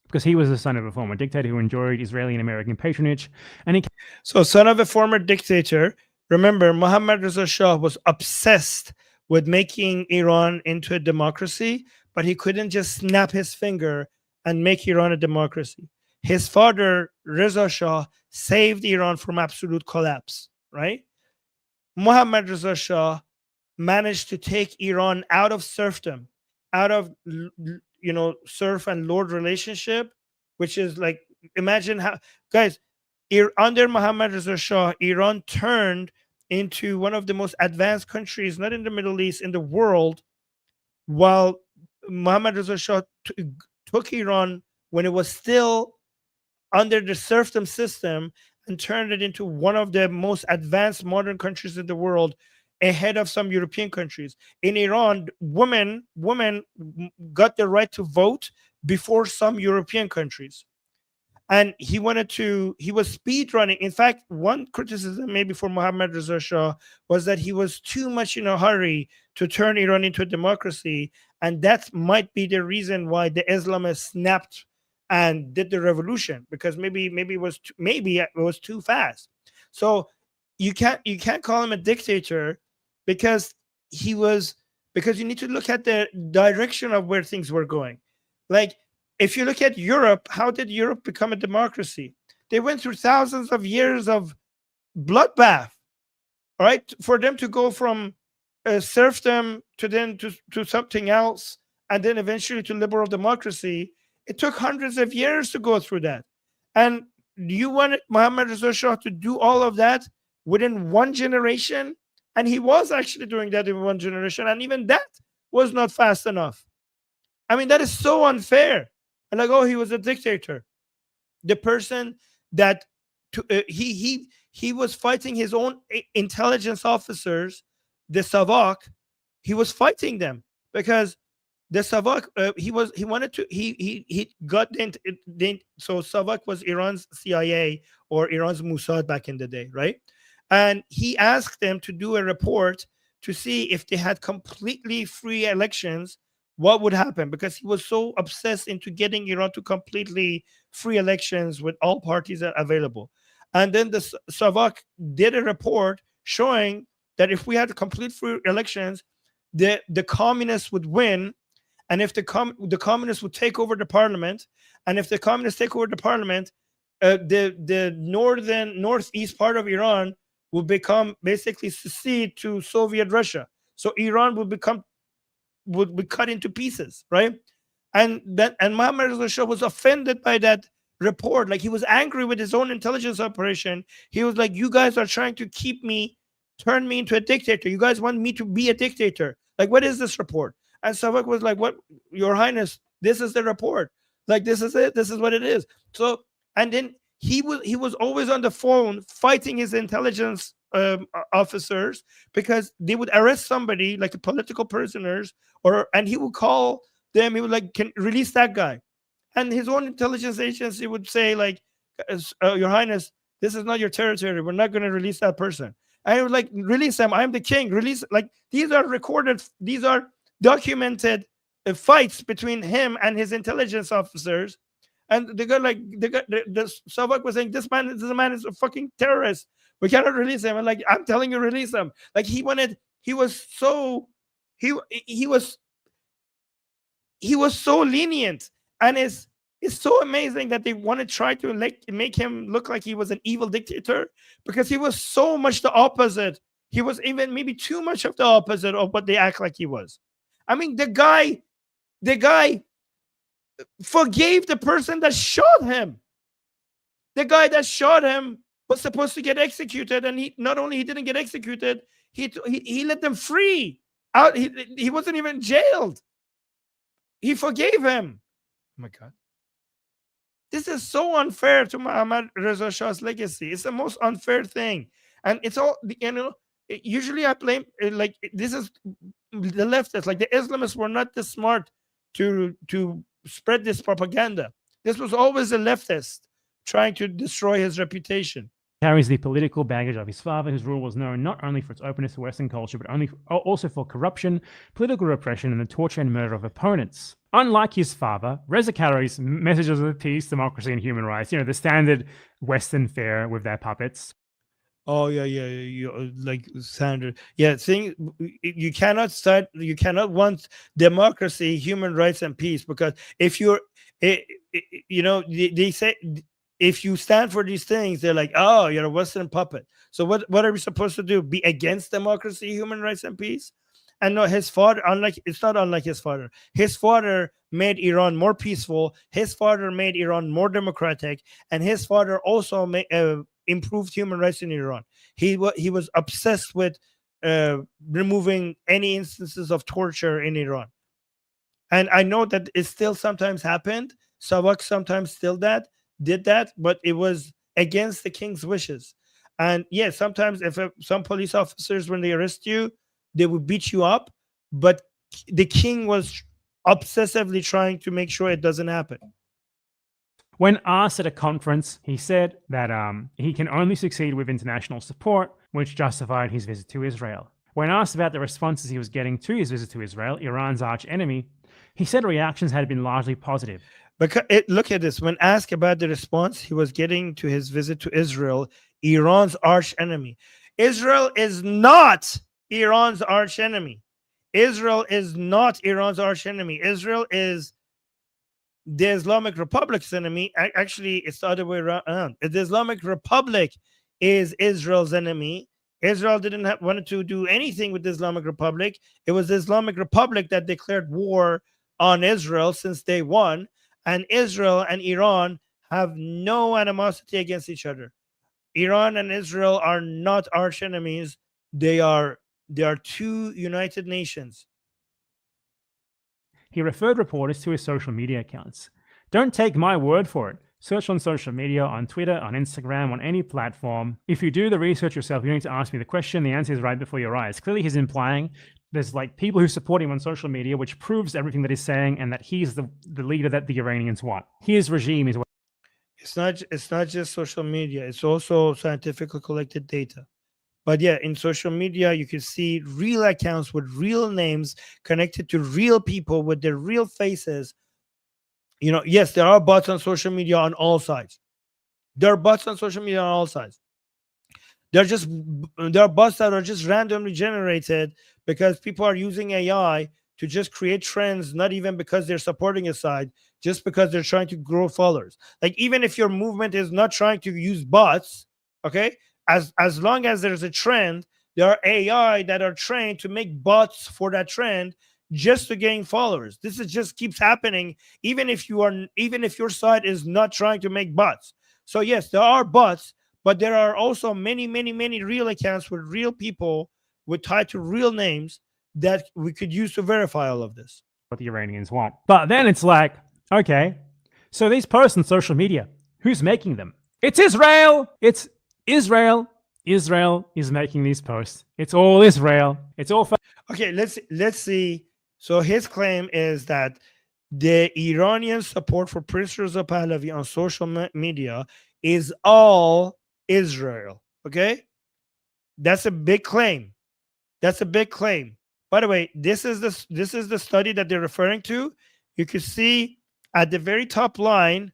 because he was the son of a former dictator who enjoyed Israeli and American patronage. So, son of a former dictator. Remember, Mohammad Reza Shah was obsessed with making Iran into a democracy, but he couldn't just snap his finger and make Iran a democracy. His father, Reza Shah, saved Iran from absolute collapse, right? Mohammad Reza Shah managed to take Iran out of serfdom, out of, serf and lord relationship, which is like, imagine how, guys, under Mohammad Reza Shah, Iran turned into one of the most advanced countries, not in the Middle East, in the world, while Mohammad Reza Shah took Iran when it was still under the serfdom system and turned it into one of the most advanced modern countries in the world, ahead of some European countries. In Iran, women got the right to vote before some European countries. And he was speed running. In fact, one criticism maybe for Mohammad Reza Shah was that he was too much in a hurry to turn Iran into a democracy. And that might be the reason why the Islamists snapped and did the revolution, because maybe it was too fast. So you can't call him a dictator because you need to look at the direction of where things were going. Like, if you look at Europe, how did Europe become a democracy? They went through thousands of years of bloodbath, all right, for them to go from serfdom to then to something else, and then eventually to liberal democracy. It took hundreds of years to go through that. And you wanted Muhammad Reza Shah to do all of that within one generation? And he was actually doing that in one generation. And even that was not fast enough. I mean, that is so unfair. And like, oh, he was a dictator. The person that he was fighting his own intelligence officers, the Savak. He was fighting them because the Savak, he wanted to he got so Savak was Iran's CIA or Iran's Mossad back in the day, right? And he asked them to do a report to see if they had completely free elections, what would happen, because he was so obsessed into getting Iran to completely free elections with all parties available. And then the Savak did a report showing that if we had complete free elections, the communists would win. And if the communists would take over the parliament, and if the communists take over the parliament, the northeast part of Iran would become basically secede to Soviet Russia. So Iran would be cut into pieces, right? And Mohammad Reza Shah was offended by that report. Like, he was angry with his own intelligence operation. He was like, "You guys are trying to turn me into a dictator. You guys want me to be a dictator. Like, what is this report?" And Savak was like, "What, Your Highness? This is the report. Like, this is it. This is what it is." So, and then he was always on the phone fighting his intelligence officers, because they would arrest somebody like a political prisoners, and he would call them. He would like, "Can release that guy," and his own intelligence agency would say like, "Your Highness, this is not your territory. We're not going to release that person." And he would like, "Release them. I'm the king. Release." Like, these are recorded. These are documented fights between him and his intelligence officers. And the Savak was saying, this man is a fucking terrorist. We cannot release him. And like, "I'm telling you, release him." Like, he was so lenient. And it's so amazing that they want to try to make him look like he was an evil dictator, because he was so much the opposite. He was even maybe too much of the opposite of what they act like he was. I mean, the guy forgave the person that shot him. The guy that shot him was supposed to get executed, and he didn't get executed, he let them free out. He wasn't even jailed. He forgave him. Oh my God. This is so unfair to Muhammad Reza Shah's legacy. It's the most unfair thing. And it's all, usually I blame, like, this is the leftists, like the Islamists were not this smart to spread this propaganda. This was always a leftist trying to destroy his reputation. Carries the political baggage of his father, whose rule was known not only for its openness to Western culture, but also for corruption, political repression, and the torture and murder of opponents. Unlike his father, Reza carries messages of peace, democracy, and human rights. The standard Western fare with their puppets. Oh yeah. Like standard. Yeah, you cannot want democracy, human rights, and peace, because if you're, they say, if you stand for these things, they're like, "Oh, you're a Western puppet." So what are we supposed to do? Be against democracy, human rights, and peace? And no, his father, it's not unlike his father. His father made Iran more peaceful. His father made Iran more democratic, and his father also improved human rights in Iran. He was obsessed with removing any instances of torture in Iran. And I know that it still sometimes happened. Savak sometimes still did that, but it was against the king's wishes. And yeah, sometimes if some police officers, when they arrest you, they would beat you up, but the king was obsessively trying to make sure it doesn't happen. When asked at a conference, he said that he can only succeed with international support, which justified his visit to Israel. When asked about the responses he was getting to his visit to Israel, Iran's arch enemy, he said reactions had been largely positive. Because look at this. When asked about the response he was getting to his visit to Israel, Iran's arch enemy. Israel is not Iran's arch enemy. Israel is not Iran's arch enemy. Israel is the Islamic Republic's enemy. Actually, it's the other way around. The Islamic Republic is Israel's enemy. Israel didn't wanted to do anything with the Islamic Republic. It was the Islamic Republic that declared war on Israel since day one. And Israel and Iran have no animosity against each other. Iran and Israel are not arch enemies. They are two united nations. He referred reporters to his social media accounts. Don't take my word for it. Search on social media, on Twitter, on Instagram, on any platform. If you do the research yourself, you don't need to ask me the question. The answer is right before your eyes. Clearly, he's implying there's like people who support him on social media, which proves everything that he's saying and that he's the leader that the Iranians want. His regime is what. It's not just social media. It's also scientifically collected data. But yeah, in social media, you can see real accounts with real names connected to real people with their real faces. Yes, there are bots on social media on all sides. There are bots on social media on all sides. There are bots that are just randomly generated because people are using AI to just create trends, not even because they're supporting a side, just because they're trying to grow followers. Like, even if your movement is not trying to use bots, okay, as long as there's a trend, there are AI that are trained to make bots for that trend just to gain followers. This is just keeps happening, even if your side is not trying to make bots. So yes, there are bots, but there are also many, many, many real accounts with real people with tied to real names that we could use to verify all of this. What the Iranians want. But then it's like, okay, so these posts on social media, who's making them? It's Israel. It's Israel. Israel is making these posts. It's all Israel. It's all. Okay, let's see. So his claim is that the Iranian support for Prince Reza Pahlavi on social media is all Israel. Okay, that's a big claim. That's a big claim. By the way, this is the study that they're referring to. You can see at the very top line,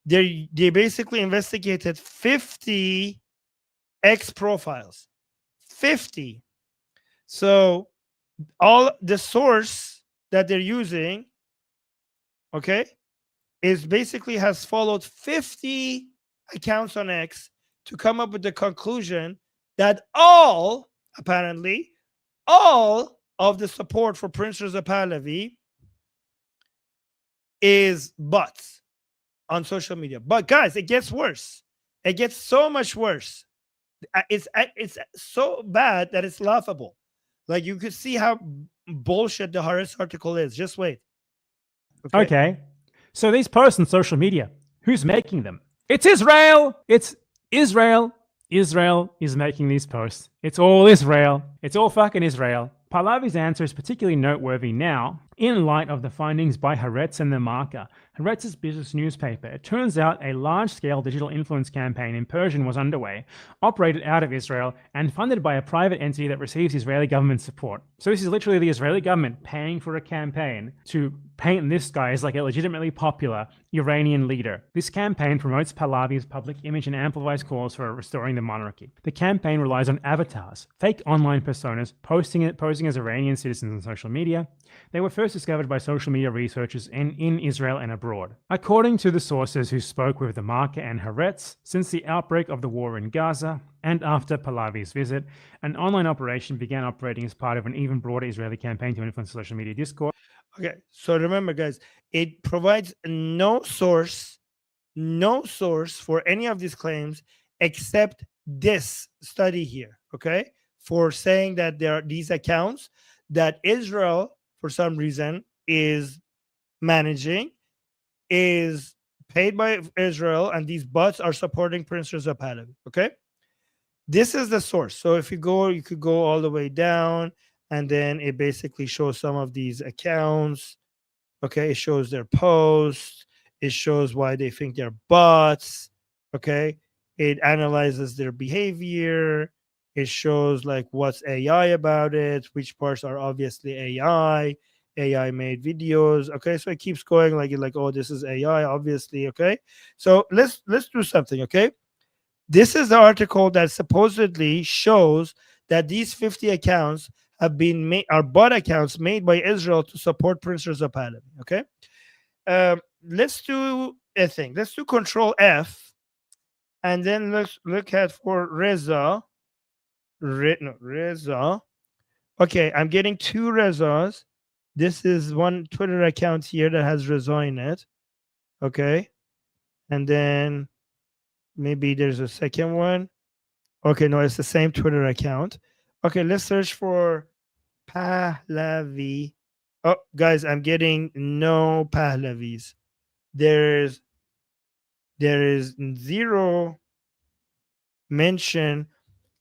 they basically investigated 50 X profiles. 50. So all the source that they're using, okay, is basically has followed 50 accounts on X to come up with the conclusion that apparently all of the support for Prince Reza Pahlavi is bots on social media. But guys, it gets worse. It gets so much worse. It's so bad that it's laughable. Like, you could see how bullshit the Harris article is. Just wait. Okay. So these posts on social media, who's making them? It's Israel. It's Israel. Israel is making these posts. It's all Israel. It's all fucking Israel. Pahlavi's answer is particularly noteworthy now in light of the findings by Haaretz and the Marker, Haaretz's business newspaper. It turns out a large-scale digital influence campaign in Persian was underway, operated out of Israel, and funded by a private entity that receives Israeli government support. So this is literally the Israeli government paying for a campaign to paint this guy as like a legitimately popular Iranian leader. This campaign promotes Pahlavi's public image and amplifies calls for restoring the monarchy. The campaign relies on avatars, fake online personas, posing as Iranian citizens on social media. They were first discovered by social media researchers in Israel and abroad. According to the sources who spoke with the Marker and Haaretz, since the outbreak of the war in Gaza and after Pahlavi's visit, an online operation began operating as part of an even broader Israeli campaign to influence social media discourse. Okay, so remember, guys, it provides no source for any of these claims except this study here, okay, for saying that there are these accounts that Israel, for some reason, is managing, is paid by Israel, and these bots are supporting Prince Reza Pahlavi, okay? This is the source. So if you could go all the way down, and then it basically shows some of these accounts. Okay, it shows their posts. It shows why they think they're bots. Okay, it analyzes their behavior. It shows like what's AI about it, which parts are obviously AI. AI made videos. Okay, so it keeps going like oh, this is AI, obviously. Okay, so let's do something. Okay, this is the article that supposedly shows that these 50 accounts have been made, are bot accounts made by Israel to support Prince Reza Pahlavi. Okay, let's do a thing. Let's do Control F, and then let's look at for Reza. Reza. Okay, I'm getting two Rezas. This is one Twitter account here that has Reza in it. Okay. And then maybe there's a second one. Okay, no, it's the same Twitter account. Okay, let's search for Pahlavi. Oh, guys, I'm getting no Pahlavis. There is zero mention.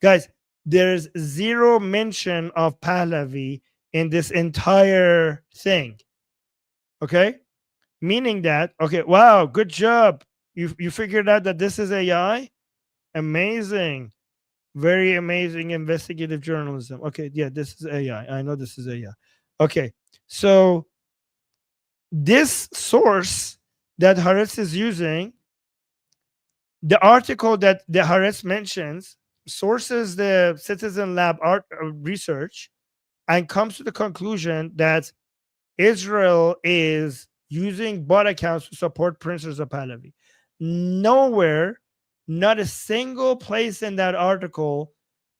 Guys, there's zero mention of Pahlavi in this entire thing. Okay? Meaning that, okay, wow, good job. You figured out that this is AI? Amazing. Very amazing investigative journalism. Okay, yeah, this is AI. I know this is AI. Okay, so this source that Haaretz is using, the article that the Haaretz mentions, sources the Citizen Lab research and comes to the conclusion that Israel is using bot accounts to support Prince Reza Pahlavi. Nowhere, not a single place in that article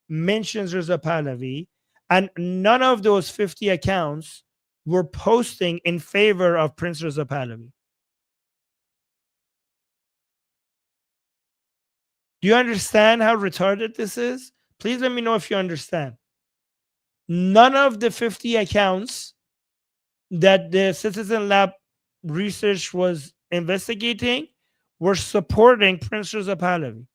mentions Reza Pahlavi, and none of those 50 accounts were posting in favor of Prince Reza Pahlavi. Do you understand how retarded this is? Please let me know if you understand. None of the 50 accounts that the Citizen Lab research was investigating were supporting Prince Reza Pahlavi.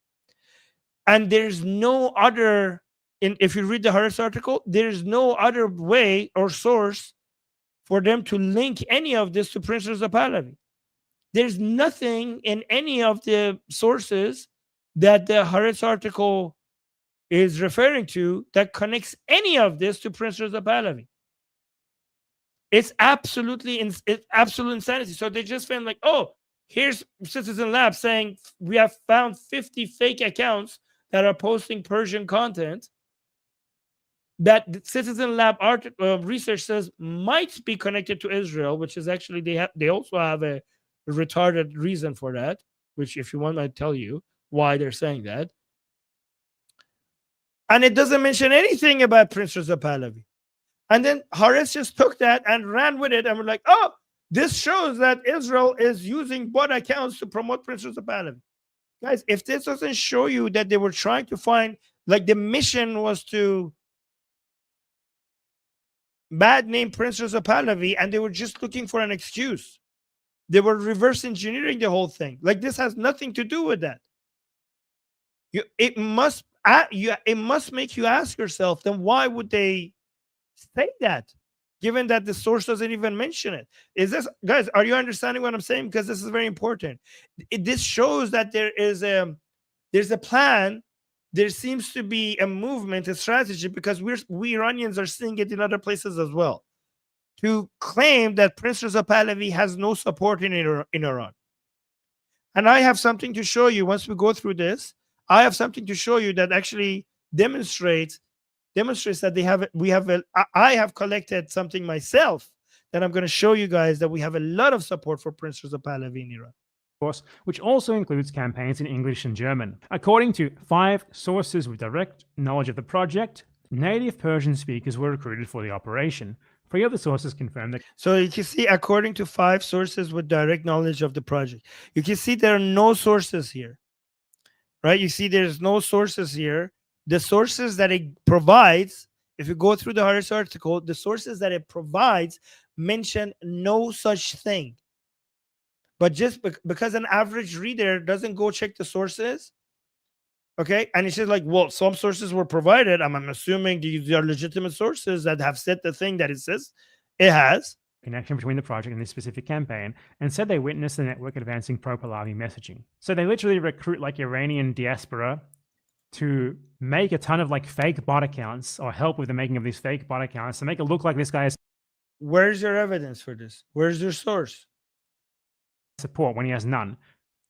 And there's no other, if you read the Haaretz article, there's no other way or source for them to link any of this to Prince Reza Pahlavi. There's nothing in any of the sources that the Haaretz article is referring to that connects any of this to Prince Reza Pahlavi. It's absolutely it's absolute insanity. So they just found like, oh, here's Citizen Lab saying we have found 50 fake accounts that are posting Persian content that the Citizen Lab research says might be connected to Israel, which is actually they also have a retarded reason for that, which if you want, I'd tell you why they're saying that. And it doesn't mention anything about Prince Reza Pahlavi. And then Haaretz just took that and ran with it and were like, oh, this shows that Israel is using bot accounts to promote Prince Reza Pahlavi. Guys, if this doesn't show you that they were trying to find, like the mission was to bad name Prince Reza Pahlavi and they were just looking for an excuse. They were reverse engineering the whole thing. Like this has nothing to do with that. It must make you ask yourself, then why would they say that, given that the source doesn't even mention it? Is this, guys, are you understanding what I'm saying? Because this is very important. This shows that there's a plan. There seems to be a movement, a strategy, because we Iranians are seeing it in other places as well, to claim that Prince Reza Pahlavi has no support in Iran. And I have something to show you once we go through this. I have something to show you that actually demonstrates that I have collected something myself that I'm going to show you guys, that we have a lot of support for Prince Reza Pahlavi in Iran. Course, which also includes campaigns in English and German. According to 5 sources with direct knowledge of the project, native Persian speakers were recruited for the operation. 3 other sources confirmed that. So you can see, according to 5 sources with direct knowledge of the project, you can see there are no sources here, right? You see there's no sources here. The sources that it provides, if you go through the Haaretz article, the sources that it provides mention no such thing. But just because an average reader doesn't go check the sources, okay, and it's just like, well, some sources were provided, I'm assuming these are legitimate sources that have said the thing that it says it has. Connection between the project and this specific campaign, and said they witnessed the network advancing pro-Pahlavi messaging. So they literally recruit like Iranian diaspora to make a ton of like fake bot accounts, or help with the making of these fake bot accounts to make it look like this guy is. Where's your evidence for this? Where's your source? Support when he has none,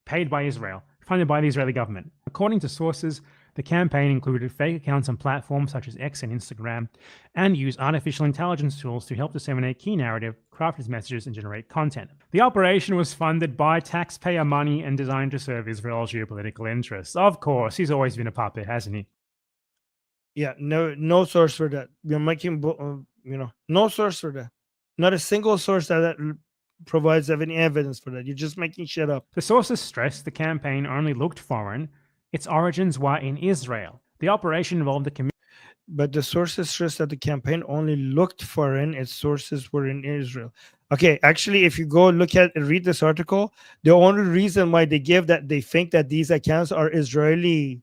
paid by Israel, funded by the Israeli government. According to sources, the campaign included fake accounts on platforms such as X and Instagram, and used artificial intelligence tools to help disseminate key narrative, craft its messages, and generate content. The operation was funded by taxpayer money and designed to serve Israel's geopolitical interests. Of course, he's always been a puppet, hasn't he? Yeah, no source for that. You're making, no source for that. Not a single source that provides any evidence for that. You're just making shit up. The sources stressed the campaign only looked foreign. Its origins were in Israel. The operation involved the But the sources stress that the campaign only looked foreign. Its sources were in Israel. Okay, actually, if you go read this article, the only reason why they give that they think that these accounts are Israeli,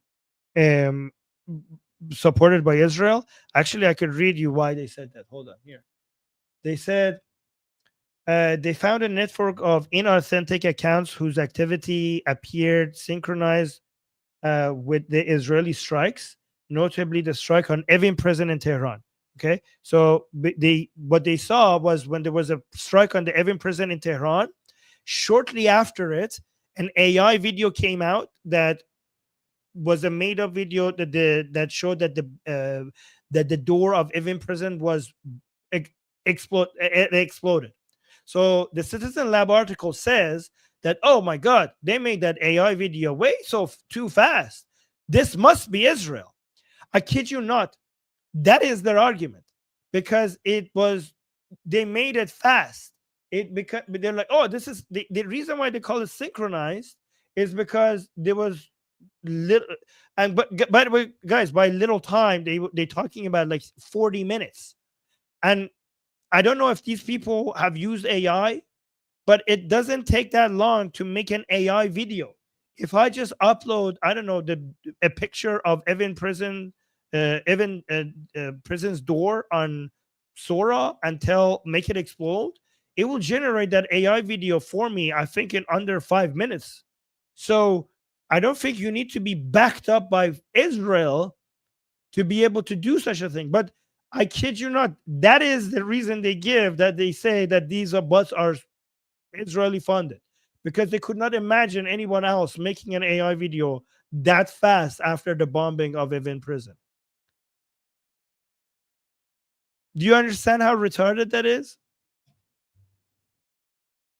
um, supported by Israel. Actually, I could read you why they said that. Hold on here. They said they found a network of inauthentic accounts whose activity appeared synchronized with the Israeli strikes, notably the strike on Evin prison in Tehran. Okay, so what they saw was when there was a strike on the Evin prison in Tehran, shortly after it, an AI video came out that was a made-up video that showed that the door of Evin prison was exploded. So the Citizen Lab article says that, oh my God, they made that AI video way too fast. This must be Israel. I kid you not. That is their argument, because they made it fast. Because they're like, oh, this is the reason why they call it synchronized is because there was little, and but by the way, guys, by little time they talking about like 40 minutes, and I don't know if these people have used AI, but it doesn't take that long to make an AI video. If I just upload, I don't know, a picture of Evan prison's door on Sora and make it explode, it will generate that AI video for me, I think, in under 5 minutes. So I don't think you need to be backed up by Israel to be able to do such a thing. But I kid you not, that is the reason they give, that they say that these bots are Israeli funded, because they could not imagine anyone else making an AI video that fast after the bombing of Evin prison. Do you understand how retarded that is?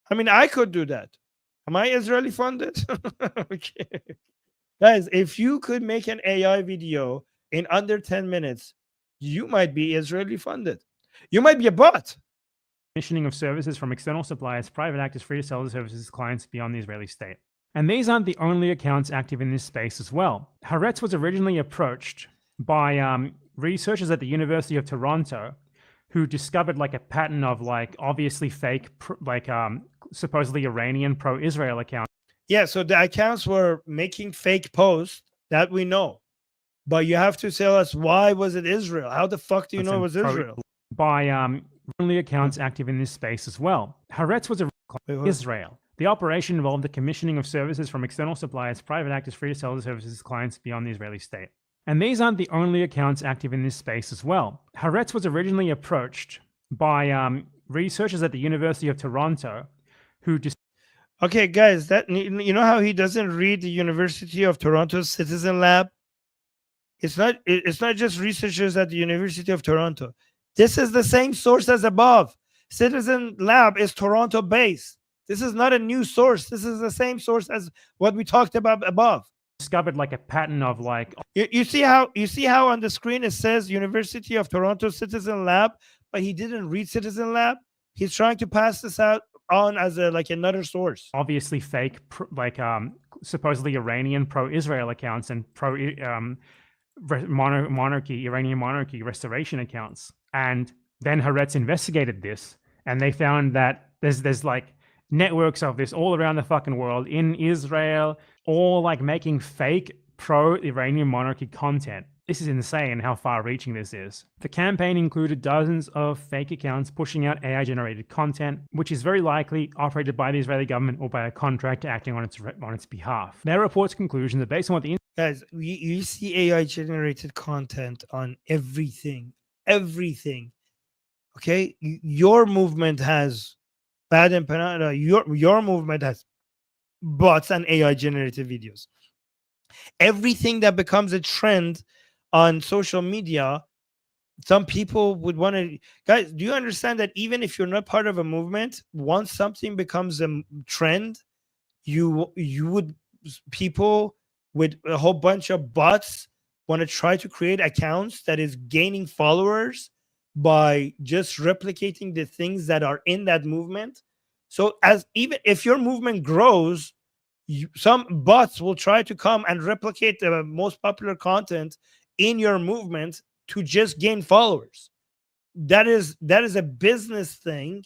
I mean, I could do that. Am I Israeli funded? Okay. Guys, if you could make an AI video in under 10 minutes, you might be Israeli funded. You might be a bot. commissioning of services from external suppliers. Private actors free to sell the services to clients beyond the Israeli state. And these aren't the only accounts active in this space as well. Haaretz was originally approached by researchers at the University of Toronto who discovered like a pattern of like obviously fake, supposedly Iranian pro-Israel accounts. Yeah, so the accounts were making fake posts, that we know. But you have to tell us, why was it Israel? How the fuck do you know it was Israel? By only accounts active in this space as well. Haaretz was Israel. The operation involved the commissioning of services from external suppliers. Private actors free to sell the services to clients beyond the Israeli state. And these aren't the only accounts active in this space as well. Haaretz was originally approached by researchers at the University of Toronto who Okay, guys, that you know how he doesn't read the University of Toronto's Citizen Lab? It's not just researchers at the University of Toronto. This is the same source as above. Citizen Lab is Toronto based. This is not a new source. This is the same source as what we talked about above. discovered like a pattern of like You see how on the screen it says University of Toronto Citizen Lab, but he didn't read Citizen Lab. He's trying to pass this out on as another source. obviously fake, supposedly Iranian pro-Israel accounts and Iranian monarchy restoration accounts. And then Haaretz investigated this, and they found that there's like networks of this all around the fucking world in Israel, all like making fake pro-Iranian monarchy content. This is insane how far-reaching this is. The campaign included dozens of fake accounts pushing out AI-generated content, which is very likely operated by the Israeli government or by a contractor acting on its behalf. Their report's conclusion that based on what the Guys, you see AI-generated content on everything. Okay, your movement has bad empanada. Your movement has bots and AI-generated videos. Everything that becomes a trend on social media, some people would want to. Guys, do you understand that even if you're not part of a movement, once something becomes a trend, you would people with a whole bunch of bots want to try to create accounts that is gaining followers by just replicating the things that are in that movement. So as even if your movement grows, some bots will try to come and replicate the most popular content in your movement to just gain followers. That is a business thing.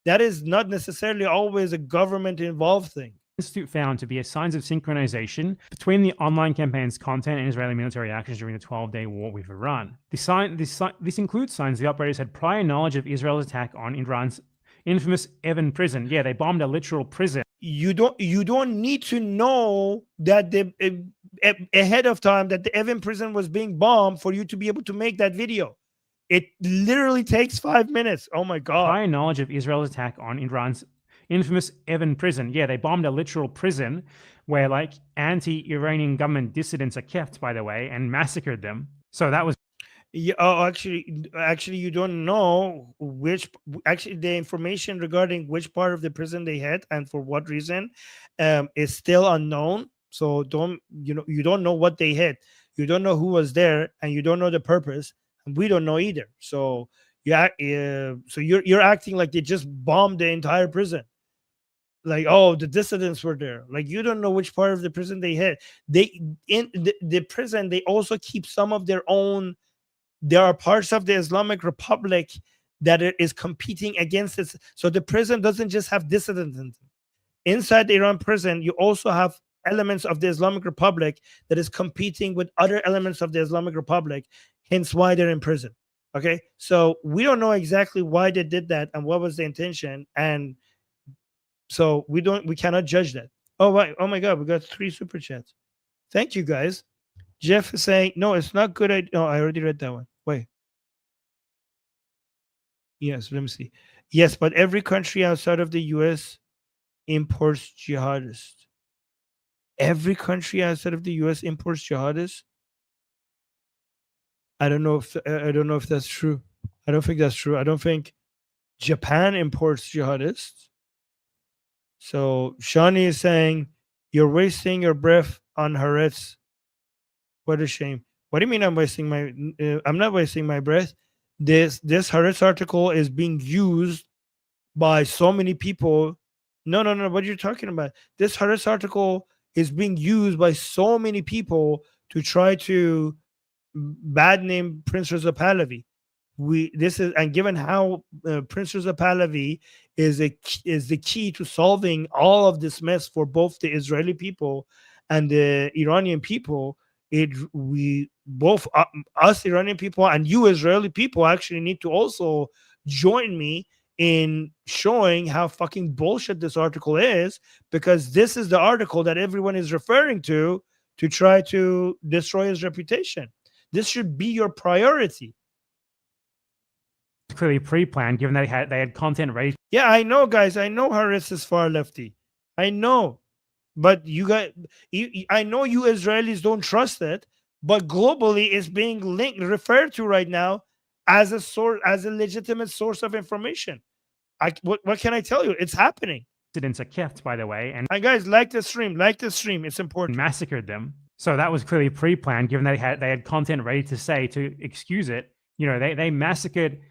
That is not necessarily always a government involved thing. Institute found to be signs of synchronization between the online campaign's content and Israeli military actions during the 12-day war with Iran. This includes signs the operators had prior knowledge of Israel's attack on Iran's infamous Evin prison. Yeah, they bombed a literal prison. You don't need to know that ahead of time that the Evin prison was being bombed for you to be able to make that video. It literally takes 5 minutes. Oh my God. Prior knowledge of Israel's attack on Iran's infamous Evin prison. Yeah, they bombed a literal prison where like anti-Iranian government dissidents are kept, by the way, and massacred them. So that was Yeah, oh, actually, you don't know which. Actually, the information regarding which part of the prison they hit and for what reason, is still unknown. So you don't know what they hit. You don't know who was there, and you don't know the purpose, and we don't know either. So yeah, so you're acting like they just bombed the entire prison. Like, oh, the dissidents were there. Like, you don't know which part of the prison they hit. They in the prison they also keep some of their own. There are parts of the Islamic Republic that it is competing against it. So the prison doesn't just have dissidents in them. Inside the Iran prison, you also have elements of the Islamic Republic that is competing with other elements of the Islamic Republic, hence why they're in prison. Okay, so we don't know exactly why they did that and what was the intention, and so we cannot judge that. Oh, right. Oh my God, we got 3 super chats. Thank you guys. Jeff is saying, no, it's not good. No, I already read that one. Wait. Yes, let me see. Yes, but every country outside of the US imports jihadists. Every country outside of the US imports jihadists. I don't know if that's true. I don't think that's true. I don't think Japan imports jihadists. So Shani is saying you're wasting your breath on Haaretz. What a shame. What do you mean I'm wasting my? I'm not wasting my breath. This Haaretz article is being used by so many people. No. What are you talking about? This Haaretz article is being used by so many people to try to bad name Prince Reza Pahlavi. And given how Prince Reza Pahlavi is the key to solving all of this mess for both the Israeli people and the Iranian people, we both us Iranian people and you Israeli people actually need to also join me in showing how fucking bullshit this article is, because this is the article that everyone is referring to try to destroy his reputation. This should be your priority. Clearly pre-planned, given that they had content ready. Yeah, I know, guys. I know Haaretz is far lefty. I know, but I know you Israelis don't trust it. But globally, it's being referred to right now as a source, as a legitimate source of information. What can I tell you? It's happening. Dissidents are kept, by the way, and guys, like the stream. It's important. Massacred them. So that was clearly pre-planned, given that they had content ready to say to excuse it. You know, they massacred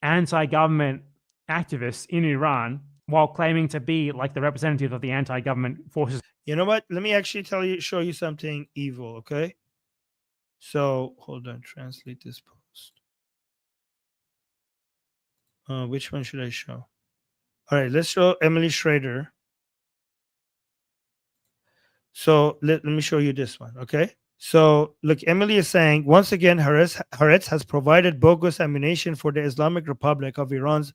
anti-government activists in Iran while claiming to be like the representative of the anti-government forces. You know what? Let me actually show you something evil, okay? So hold on, translate this post. Which one should I show? All right, let's show Emily Schrader. So let me show you this one, okay? So look, Emily is saying, once again, Haaretz has provided bogus ammunition for the Islamic Republic of Iran's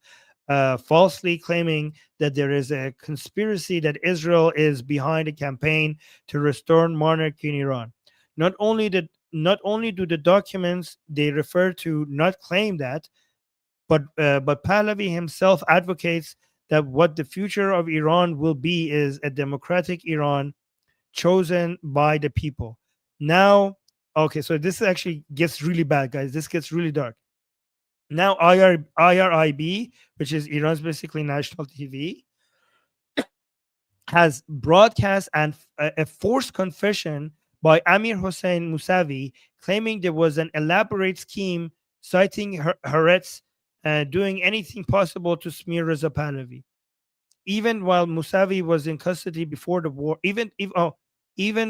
falsely claiming that there is a conspiracy that Israel is behind a campaign to restore monarchy in Iran. Not only do the documents they refer to not claim that, but Pahlavi himself advocates that what the future of Iran will be is a democratic Iran chosen by the people. Now, okay, so this actually gets really bad, guys. This gets really dark. Now, IRIB, which is Iran's basically national TV, has broadcast a forced confession by Amir Hossein Mousavi, claiming there was an elaborate scheme citing Haaretz doing anything possible to smear Reza Pahlavi. Even while Mousavi was in custody before the war, even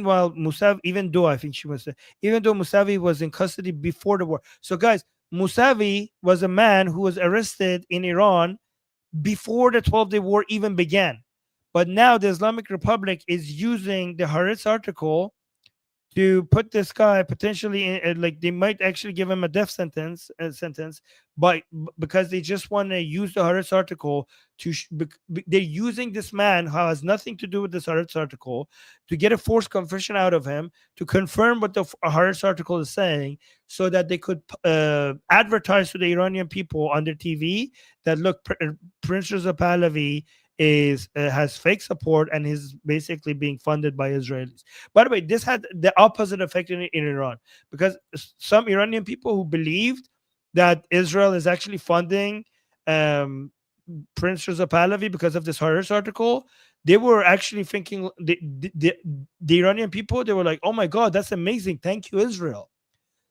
while Mousavi, even though I think she was, even though Mousavi was in custody before the war. So, guys, Mousavi was a man who was arrested in Iran before the 12-day war even began. But now the Islamic Republic is using the Haaretz article to put this guy potentially in, like they might actually give him a death sentence, but because they just want to use the Haaretz article to they're using this man who has nothing to do with this Haaretz article to get a forced confession out of him to confirm what the Haaretz article is saying, so that they could advertise to the Iranian people on their TV that look, Prince Reza Pahlavi has fake support and is basically being funded by Israelis. By the way, this had the opposite effect in Iran, because some Iranian people who believed that Israel is actually funding Prince Reza Pahlavi because of this Haaretz article, they were actually thinking, the Iranian people, they were like, oh my God, that's amazing. Thank you, Israel.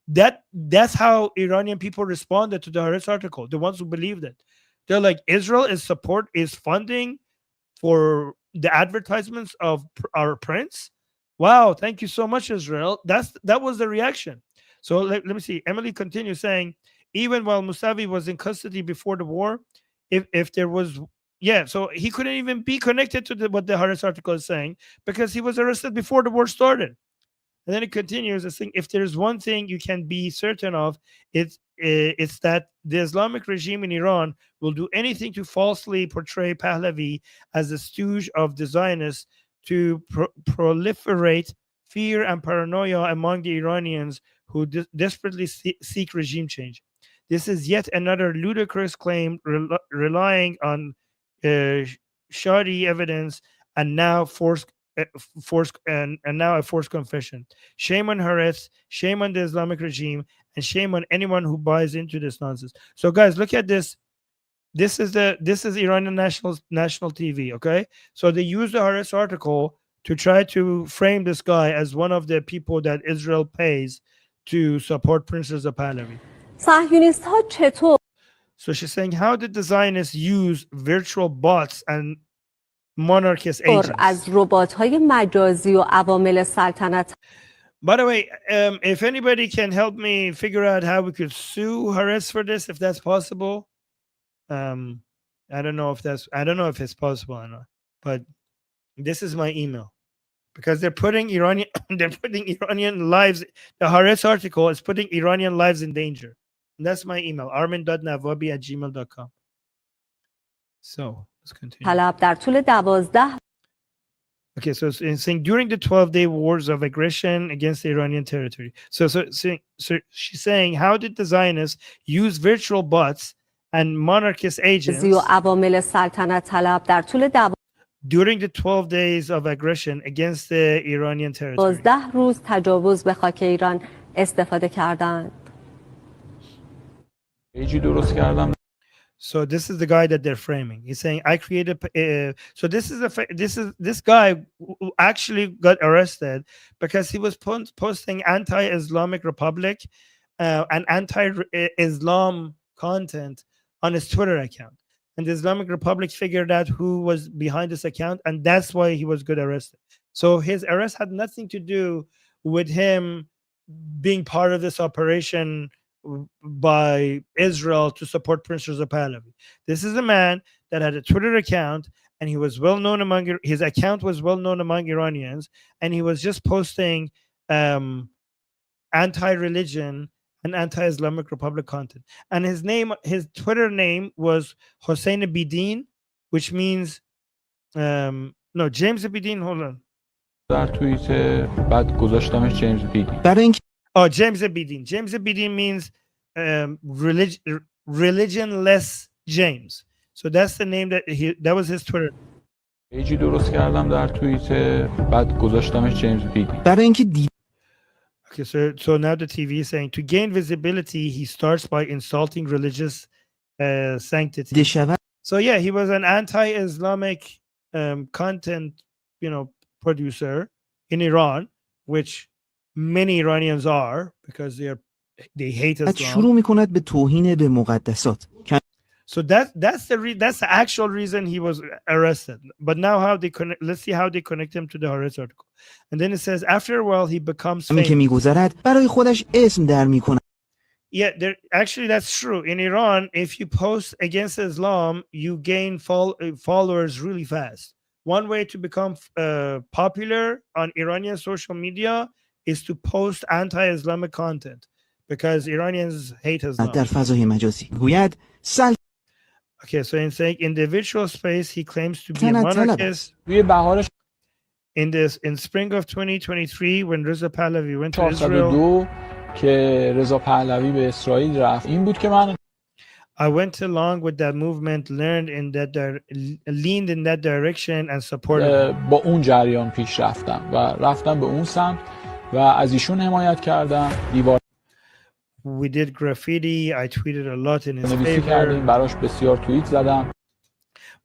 That's how Iranian people responded to the Haaretz article, the ones who believed it. They're like, Israel is funding for the advertisements of our prince. Wow, thank you so much, Israel. That was the reaction. So let me see. Emily continues saying, even while Mousavi was in custody before the war, if there was, yeah, so he couldn't even be connected to what the Haaretz article is saying, because he was arrested before the war started. And then it continues as saying, if there's one thing you can be certain of, it's that the Islamic regime in Iran will do anything to falsely portray Pahlavi as a stooge of the Zionists to proliferate fear and paranoia among the Iranians who desperately seek regime change. This is yet another ludicrous claim relying on shoddy evidence and now now a forced confession. Shame on Haaretz, shame on the Islamic regime, and shame on anyone who buys into this nonsense. So, guys, look at this. This is Iranian national TV. Okay, so they use the Haaretz article to try to frame this guy as one of the people that Israel pays to support Prince Reza Pahlavi. So she's saying, how did the Zionists use virtual bots and monarchist agents? By the way, if anybody can help me figure out how we could sue Haaretz for this, if that's possible. I don't know if it's possible or not, but this is my email, because they're putting Iranian lives. The Haaretz article is putting Iranian lives in danger. And that's my email, armin.navabi@gmail.com. So let's continue. Okay, so it's saying during the 12-day wars of aggression against the Iranian territory. So she's saying, how did the Zionists use virtual bots and monarchist agents during the 12 days of aggression against the Iranian territory? So this is the guy that they're framing. He's saying, I created. So this guy who actually got arrested because he was posting anti-Islamic Republic and anti-Islam content on his Twitter account, and the Islamic Republic figured out who was behind this account, and that's why he was got arrested. So his arrest had nothing to do with him being part of this operation by Israel to support Prince Reza Pahlavi. This is a man that had a Twitter account, and he was well known his account was well known among Iranians, and he was just posting anti-religion and anti-Islamic Republic content. And his Twitter name was Hossein Bidin, which means no, James Bidin. Hold on. Oh, James Bidin. James Bidin means religionless James. So that's the name that was his Twitter. Okay, so now the TV is saying, to gain visibility, he starts by insulting religious sanctity. So yeah, he was an anti-Islamic content, producer in Iran, which many Iranians are, because they hate بعد Islam. شروع میکند به توهین به مقدسات. So that's the actual reason he was arrested. But now how they connect? Let's see how they connect him to the Haaretz article. And then it says after a while he becomes همین که famous. میگذرد برای خودش اسم در میکند. Yeah, actually that's true. In Iran, if you post against Islam, you gain followers really fast. One way to become popular on Iranian social media is to post anti-Islamic content, because Iranians hate Islam. در فضای مجازی گوید Okay, so in saying individual space, he claims to be a سلطنت طلب monarchist. است. In spring of 2023, when Reza Pahlavi went to Israel, 402 که رضا پهلوی به اسرائیل رفت این بود که من I went along with that movement, leaned in that direction and supported him. با اون جریان پیش رفتم و رفتم به اون سمت و از ایشون حمایت کردم. دیوار We did graffiti. I tweeted a lot in his نویسی کردیم، favor. براش بسیار توییت زدم.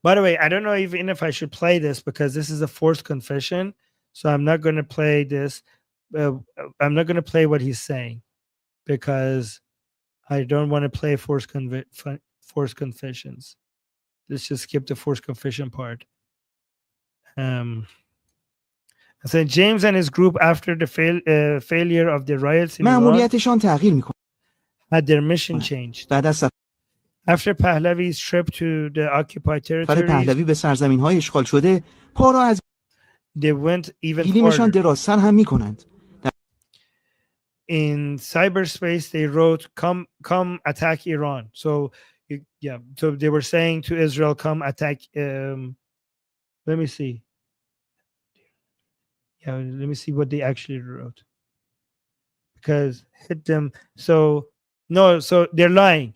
By the way, I don't know even if I should play this because this is a forced confession. So I'm not going to play this. I'm not going to play what he's saying because I don't want to play forced confessions. Let's just skip the forced confession part. So James and his group, after the failure of the riots in Iran, مأموریتشان تغییر میکند. had their mission changed. بعد از After Pahlavi's trip to the occupied سفر territories, پهلوی به سرزمین‌های اشغال شده پا را از they went even گلیمشان farther. درازتر هم میکنند. In cyberspace, they wrote, come attack Iran. So so they were saying to Israel, come attack. Let me see. Yeah, let me see what they actually wrote. Because hit them. So they're lying.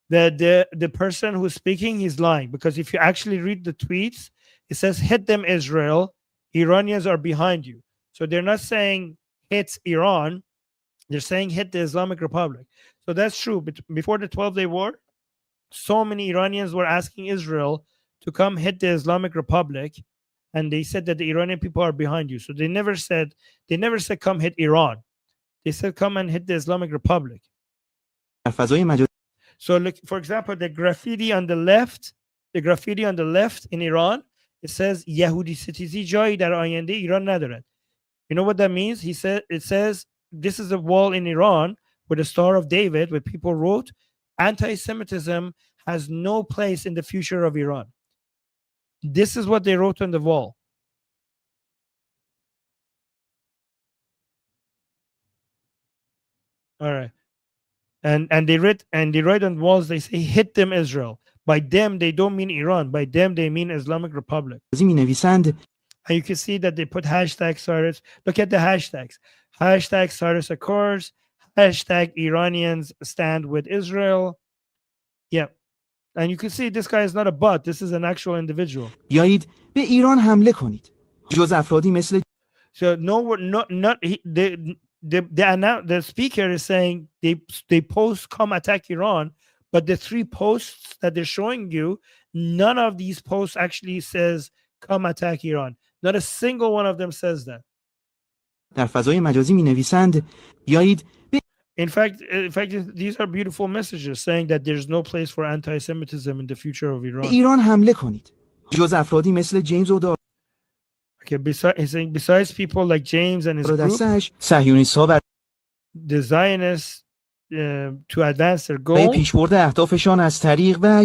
The person who's speaking, he's lying, because if you actually read the tweets, it says hit them Israel, Iranians are behind you. So they're not saying hit Iran, they're saying hit the Islamic Republic. So that's true. But before the 12-day war, so many Iranians were asking Israel to come hit the Islamic Republic, and they said that the Iranian people are behind you. So they never said come hit Iran. They said come and hit the Islamic Republic. در فضای مجازی So look, for example, the graffiti on the left in Iran, it says Yahudi ستیزی جایی در آینده ایران ندارد. You know what that means? It says this is a wall in Iran with a Star of David where people wrote anti-Semitism has no place in the future of Iran. This is what they wrote on the wall. All right. And they write on walls, they say hit them Israel. By them they don't mean Iran, by them they mean Islamic Republic. می نویسند And you can see that they put hashtag Cyrus. Look at the hashtags. Hashtag Cyrus Accords, hashtag Iranians stand with Israel. Yeah. And you can see this guy is not a bot, this is an actual individual. بیایید به ایران حمله کنید. جز افرادی مثل So the speaker is saying they post come attack Iran, but the three posts that they're showing you, none of these posts actually says come attack Iran. Not a single one of them says that. در فضای مجازی می نویسند بیایید به In fact, these are beautiful messages saying that there's no place for anti-Semitism in the future of Iran. ایران حمله کنید. جز افرادی مثل جیمز و Okay, he's saying besides people like James and his group, دستش صهیونیست‌ها بر the Zionists, to advance their goal. پیشبرد اهدافشان از طریق و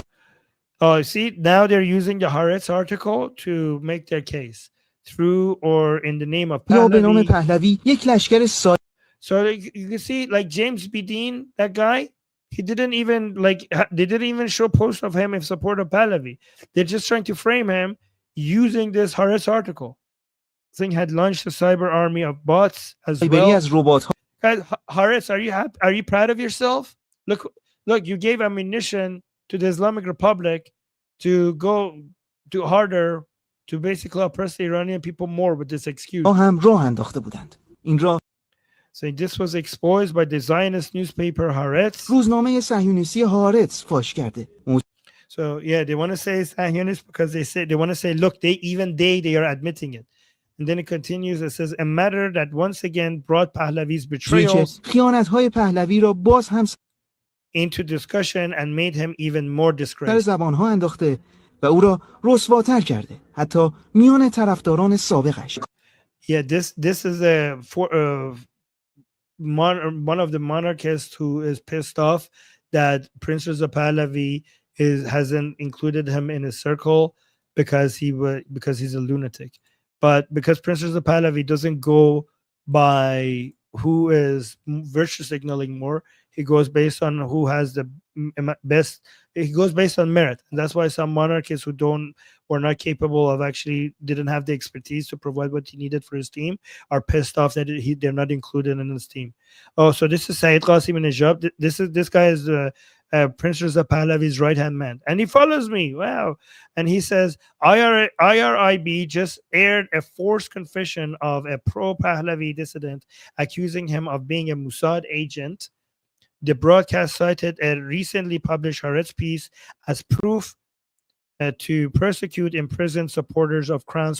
See, now they're using the Haaretz article to make their case through or in the name of یا به نام Pahlavi. پهلوی یک لشکر So you can see, like James Bedeen, that guy, he didn't even they didn't even show posts of him in support of Pahlavi. They're just trying to frame him using this Haaretz article. Thing had launched a cyber army of bots as سایبری well. از ربات‌ها Guys, Haaretz, are you happy? Are you proud of yourself? Look, you gave ammunition to the Islamic Republic to go do harder to basically oppress the Iranian people more with this excuse. هم راه انداخته بودند. این راه So this was exposed by the Zionist newspaper Haaretz. روزنامه صهیونیستی هارتز فاش کرده. So yeah, they want to say Zionist because they want to say, look, they are admitting it. And then it continues. It says, a matter that once again brought Pahlavi's جویی که betrayals خیانت‌های پهلوی را باز هم into discussion and made him even more سر disgraced. زبان‌ها انداخته و او را رسواتر کرده، حتی میان طرفداران سابقش. Yeah, this is one of the monarchists who is pissed off that Prince Reza Pahlavi hasn't included him in his circle because he's a lunatic. But because Prince Reza Pahlavi doesn't go by who is virtue signaling more, he goes based on who has the best. He goes based on merit, and that's why some monarchists who were not capable of actually didn't have the expertise to provide what he needed for his team are pissed off that they're not included in his team. Oh, so this is Saeed Qasim Najab. This guy is Prince Reza Pahlavi's right hand man, and he follows me. Wow! And he says IRIB just aired a forced confession of a pro Pahlavi dissident accusing him of being a Mossad agent. The broadcast cited a recently published Haaretz piece as proof to persecute imprisoned supporters of Crown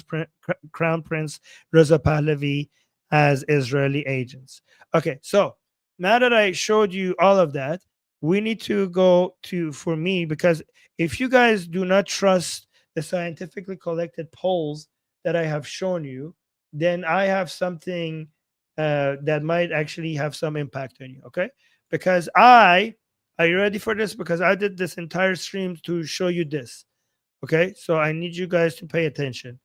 Prince Reza Pahlavi as Israeli agents. Okay, so now that I showed you all of that, we need to go to, for me, because if you guys do not trust the scientifically collected polls that I have shown you, then I have something that might actually have some impact on you, okay? Because are you ready for this? Because I did this entire stream to show you this. Okay, so I need you guys to pay attention.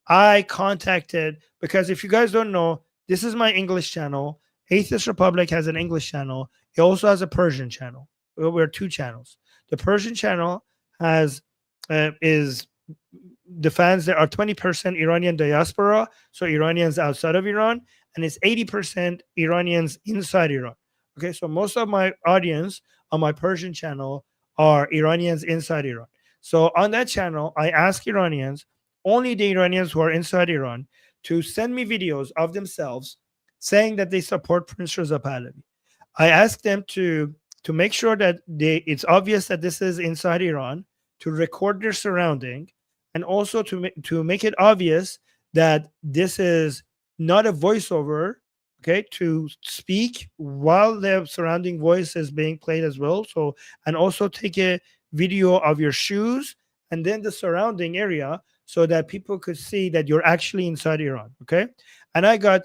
I contacted, because if you guys don't know, this is my English channel. Atheist Republic has an English channel. It also has a Persian channel. We're two channels. The Persian channel is the fans. There are 20% Iranian diaspora, so Iranians outside of Iran, and it's 80% Iranians inside Iran. Okay, so most of my audience on my Persian channel are Iranians inside Iran. So on that channel, I ask Iranians, only the Iranians who are inside Iran, to send me videos of themselves saying that they support Prince Reza Pahlavi. I ask them to make sure that it's obvious that this is inside Iran, to record their surrounding, and also to make it obvious that this is not a voiceover, okay, to speak while the surrounding voice is being played as well. So, and also take a video of your shoes and then the surrounding area so that people could see that you're actually inside Iran, okay? And I got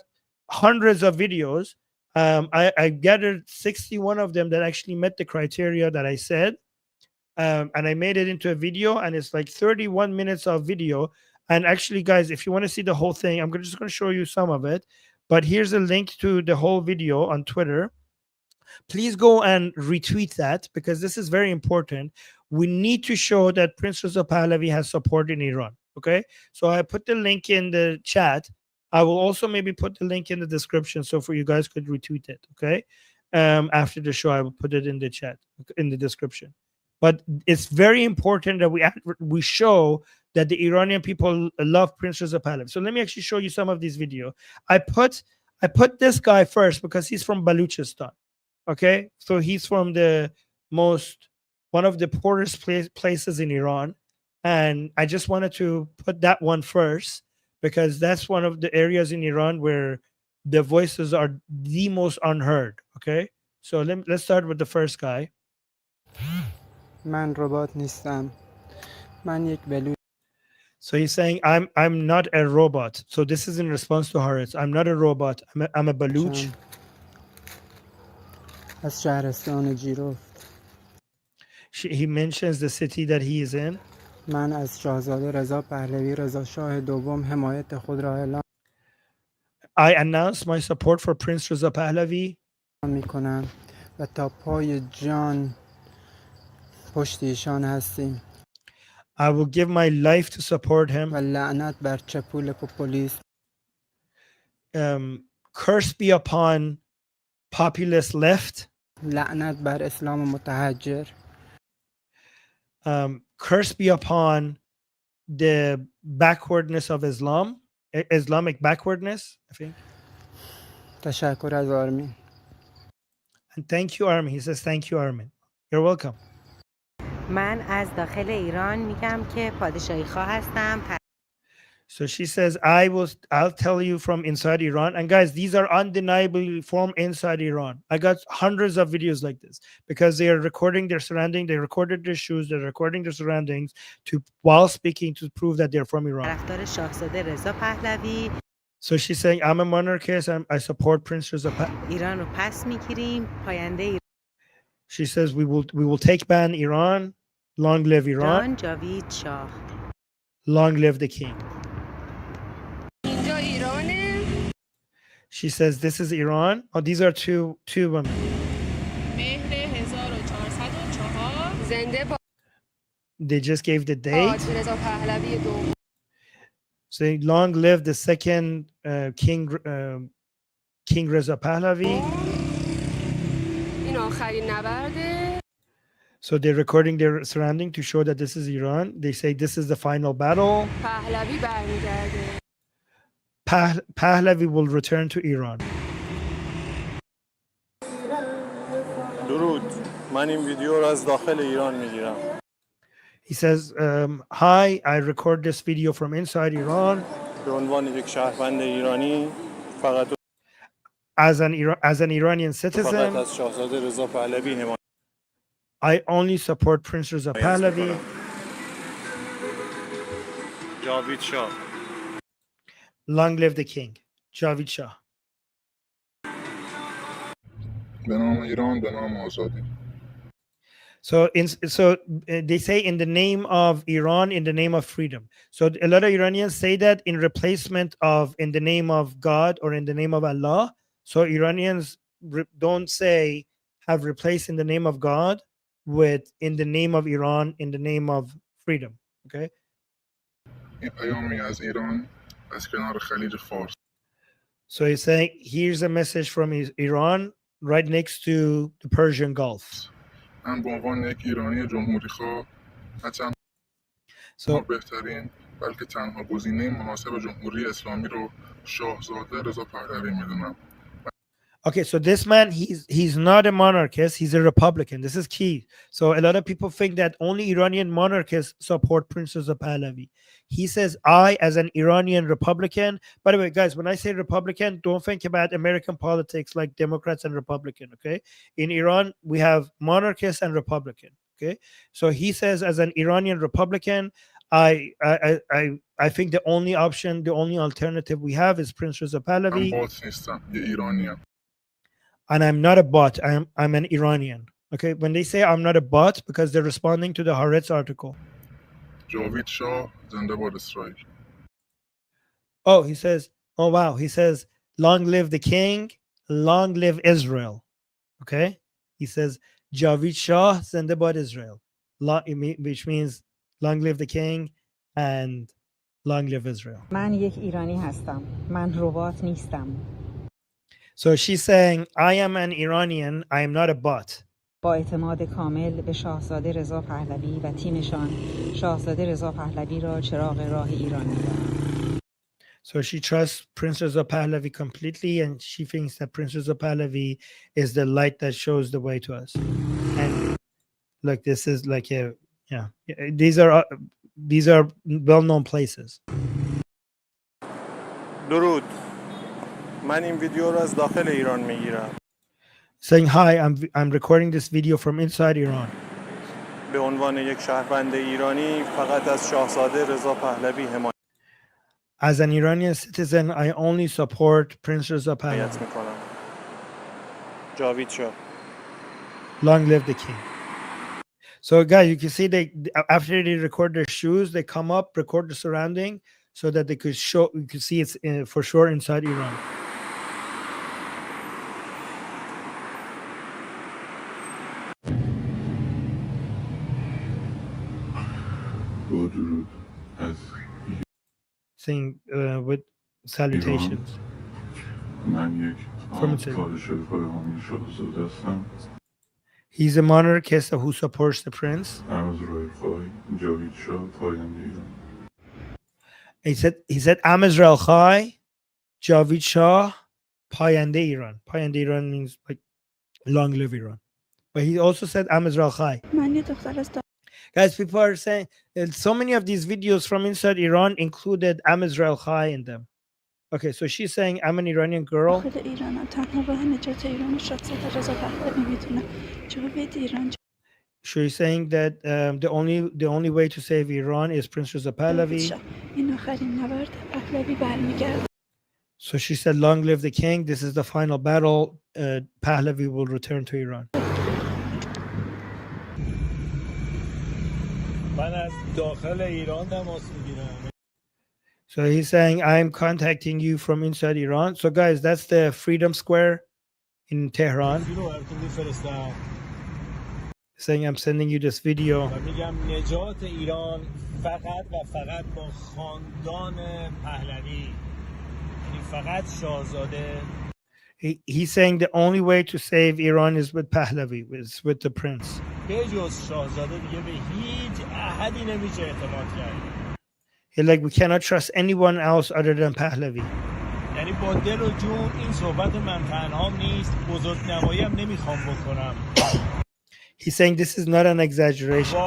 hundreds of videos. I gathered 61 of them that actually met the criteria that I said. And I made it into a video, and it's like 31 minutes of video. And actually, guys, if you want to see the whole thing, I'm just going to show you some of it. But here's a link to the whole video on Twitter. Please go and retweet that, because this is very important. We need to show that Prince Reza Pahlavi has support in Iran. Okay, so I put the link in the chat. I will also maybe put the link in the description so for you guys could retweet it. Okay, after the show, I will put it in the chat, in the description. But it's very important that we show that the Iranian people love Prince Reza Pahlavi. So let me actually show you some of these videos. I put this guy first because he's from Baluchistan. Okay, so he's from one of the poorest places in Iran, and I just wanted to put that one first because that's one of the areas in Iran where the voices are the most unheard. Okay, so let's start with the first guy. من ربات نیستم. من یک بلوچ. So he's saying, I'm not a robot. So this is in response to Haaretz. I'm not a robot. I'm a Baluch. از شهرستان جیرفت. He mentions the city that he is in. من از شاهزاده رضا پهلوی رضا شاه دوم حمایت خود را اعلام I announce my support for Prince Reza Pahlavi. میکنم و تا پای جان پشت ایشان هستیم. I will give my life to support him. و لعنت بر چپول پوپولیست. Curse be upon populist left. لعنت بر اسلام متحجر. Curse be upon the backwardness of Islam, Islamic backwardness, I think. تشکر از آرمین. And thank you, Armin. He says, thank you, Armin. You're welcome. من از داخل ایران میگم که پادشاهی خواه هستم. So she says, I'll tell you from inside Iran. And guys, these are undeniably from inside Iran. I got hundreds of videos like this because they are recording their surrounding. They recorded their shoes. They're recording their surroundings while speaking to prove that they're from Iran. طرفدار شاهزاده رضا پهلوی So she's saying, I'm a monarchist. I support Prince Reza Pahlavi. ایران رو پس میگیریم پاینده She says, we will take back Iran. Long live Iran. ایران جاوید شاه Long live the king. اینجا ایرانه She says, this is Iran. Oh, these are two women. مهر 1404 زنده They just gave the date. باد رضا پهلوی دوم So long live the second king, King Reza Pahlavi. این آخرین نبرده So they're recording their surrounding to show that this is Iran. They say this is the final battle. پهلوی برمیگرده Pahlavi will return to Iran. درود من این ویدیو رو از داخل ایران میگیرم He says, hi, I record this video from inside Iran. به عنوان یک شهروند ایرانی فقط As an Iranian فقط citizen, از شاهزاده رضا پهلوی حمایت I only support Prince Reza Pahlavi. جاوید شاه Long live the king, Javid Shah. به نام ایران به نام آزادی So they say in the name of Iran, in the name of freedom. So a lot of Iranians say that in replacement of in the name of God or in the name of Allah. So Iranians don't say have replaced in the name of God with in the name of Iran, in the name of freedom. Okay. این پیامی از ایران از کنار خلیج فارس So he's saying here's a message from Iran right next to the Persian Gulf. من به عنوان یک ایرانی جمهوری خواه نه تنها So بهترین بلکه تنها گزینه مناسب جمهوری اسلامی رو شاهزاده رضا پهلوی میدونم okay, so this man, he's not a monarchist, he's a Republican. This is key. So a lot of people think that only Iranian monarchists support Prince Reza Pahlavi. He says, I, as an Iranian Republican, by the way, guys, when I say Republican, don't think about American politics like Democrats and Republican, okay? In Iran, we have monarchists and Republican, okay? So he says, as an Iranian Republican, I think the only option, the only alternative we have is Prince Reza من Pahlavi. بات نیستم یه ایرانیم And I'm not a bot. I'm an Iranian. Okay. When they say I'm not a bot, because they're responding to the Haaretz article. جاوید شاه زنده باد اسرائیل Oh, he says, oh wow. He says, long live the king, long live Israel. Okay. He says, Javid Shah zende bad Israel. Which means long live the king and long live Israel. من یک ایرانی هستم من ربات نیستم So she's saying, I am an Iranian. I am not a bot. با اعتماد کامل به شاهزاده رضا پهلوی و تیمشان شاهزاده رضا پهلوی را چراغ راه ایران می‌دانم. So she trusts Prince Reza Pahlavi completely, and she thinks that Prince Reza Pahlavi is the light that shows the way to us. And look, this is like these are well-known places. درود من این ویدیو رو از داخل ایران میگیرم Saying, hi, I'm recording this video from inside Iran. به عنوان یک شهروند ایرانی فقط از شاهزاده رضا پهلوی حمایت As an Iranian citizen, I only support Prince Reza Pahlavi. میکنم جاوید شاه Long live the king. So guys, you can see after they record their shoes, they come up, record the surrounding so that they could show, you could see it's for sure inside Iran. با درود از Saying with salutations. من یک From inside. پادشاه پایانی شاهزاده هستم He's a monarchist who supports the prince. از رای خواهی جاوید شاه پاینده ایران He said I'm Israel Khai, Javid Shah, Payande Iran. Payande Iran means like long live Iran. But he also said I'm Israel Khai. من یه دختر از Guys, people are saying so many of these videos from inside Iran included I'm Israel Chai in them. Okay, so she's saying I'm an Iranian girl. She's saying that the only way to save Iran is Prince Reza Pahlavi. So she said, long live the king. This is the final battle. Pahlavi will return to Iran. So he's saying, I'm contacting you from inside Iran. So guys, that's the Freedom Square in Tehran. Saying I'm sending you this video. He's saying the only way to save Iran is with Pahlavi, is with the prince. He's like, we cannot trust anyone else other than Pahlavi. He's saying this is not an exaggeration.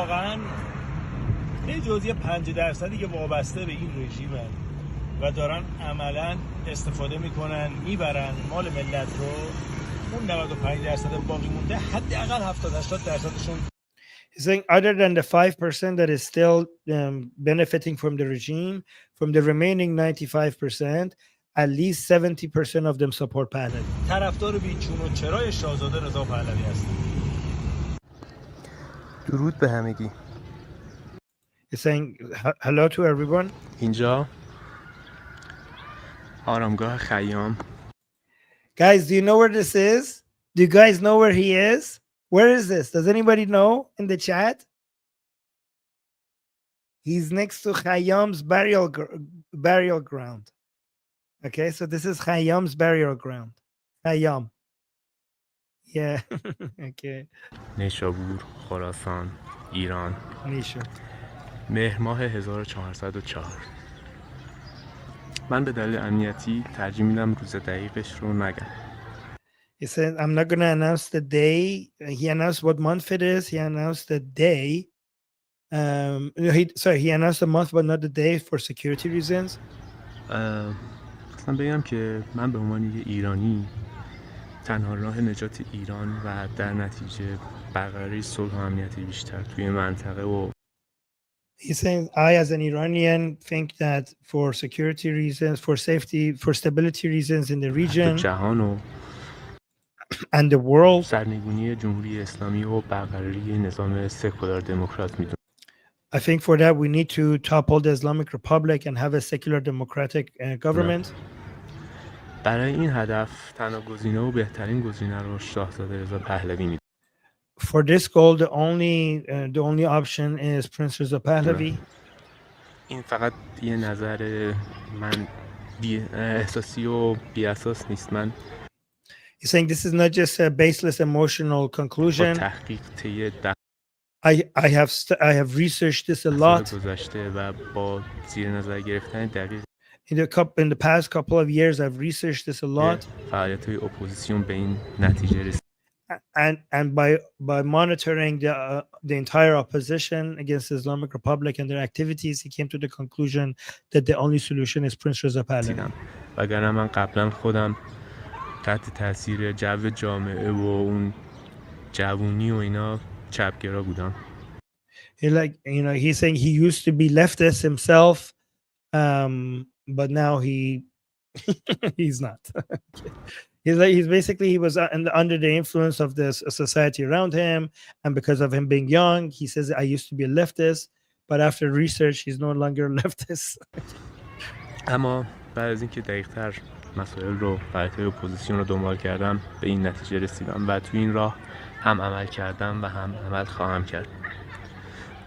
و دارن عملاً استفاده میکنن میبرن مال ملت رو اون 95% باقی مونده حداقل 70-80%شون. He's saying other than the 5% that is still benefiting from the regime, from the remaining 95%, at least 70% of them support Pahlavi. طرفدار بیچون و چرای شاهزاده رضا پهلوی هستند. درود به همگی. He's saying hello to everyone. اینجا آرامگاه خیام. Guys, do you know where this is? Do you guys know where he is? Where is this? Does anybody know in the chat? He's next to Khayyam's burial ground. Okay, so this is Khayyam's burial ground. Khayyam. Yeah. Okay. نیشابور، خراسان، ایران. نیشا. مهر ماه 1404. من به دلیل امنیتی ترجیح میدم روز دقیقش رو نگم. He said, I'm not going to announce the day. He announced what month it is. He announced the day. He announced the month, but not the day for security reasons. اصلا بگم که من به عنوان یه ایرانی تنها راه نجات ایران و در نتیجه برقراری صلح و امنیت بیشتر توی منطقه و He's saying, I, as an Iranian, think that for security reasons, for safety, for stability reasons in the region and the world, سرنگونی جمهوری اسلامی و برقراری نظام سکولار دموکرات میدونم. I think for that we need to topple the Islamic Republic and have a secular democratic government. برای این هدف تنها گزینه و بهترین گزینه رو شاهزاده رضا پهلوی میدونم. For this goal, the only option is Prince Reza Pahlavi. این فقط یه نظر من احساسی و بی اساس نیست. من He's saying this is not just a baseless emotional conclusion. تحقیق طی I have researched this a lot. گذشته و با زیر نظر گرفتن دقیق in the past couple of years I've researched this a lot. فعالیت‌های اپوزیسیون به این نتیجه رسید. And by monitoring the entire opposition against the Islamic Republic and their activities, he came to the conclusion that the only solution is Prince Reza Pahlavi. وگرنه من قبلا خودم تحت تاثیر جو جامعه و اون جوونی و اینا چپگرا بودم. He's saying he used to be leftist himself, but now he's not. He was under the influence of this society around him, and because of him being young, he says, I used to be a leftist, but after research, he's no longer a leftist. اما بعد از اینکه دقیق‌تر مسائل رو فعالیت‌های اپوزیسیون رو دنبال کردم به این نتیجه رسیدم و تو این راه هم عمل کردم و هم عمل خواهم کرد.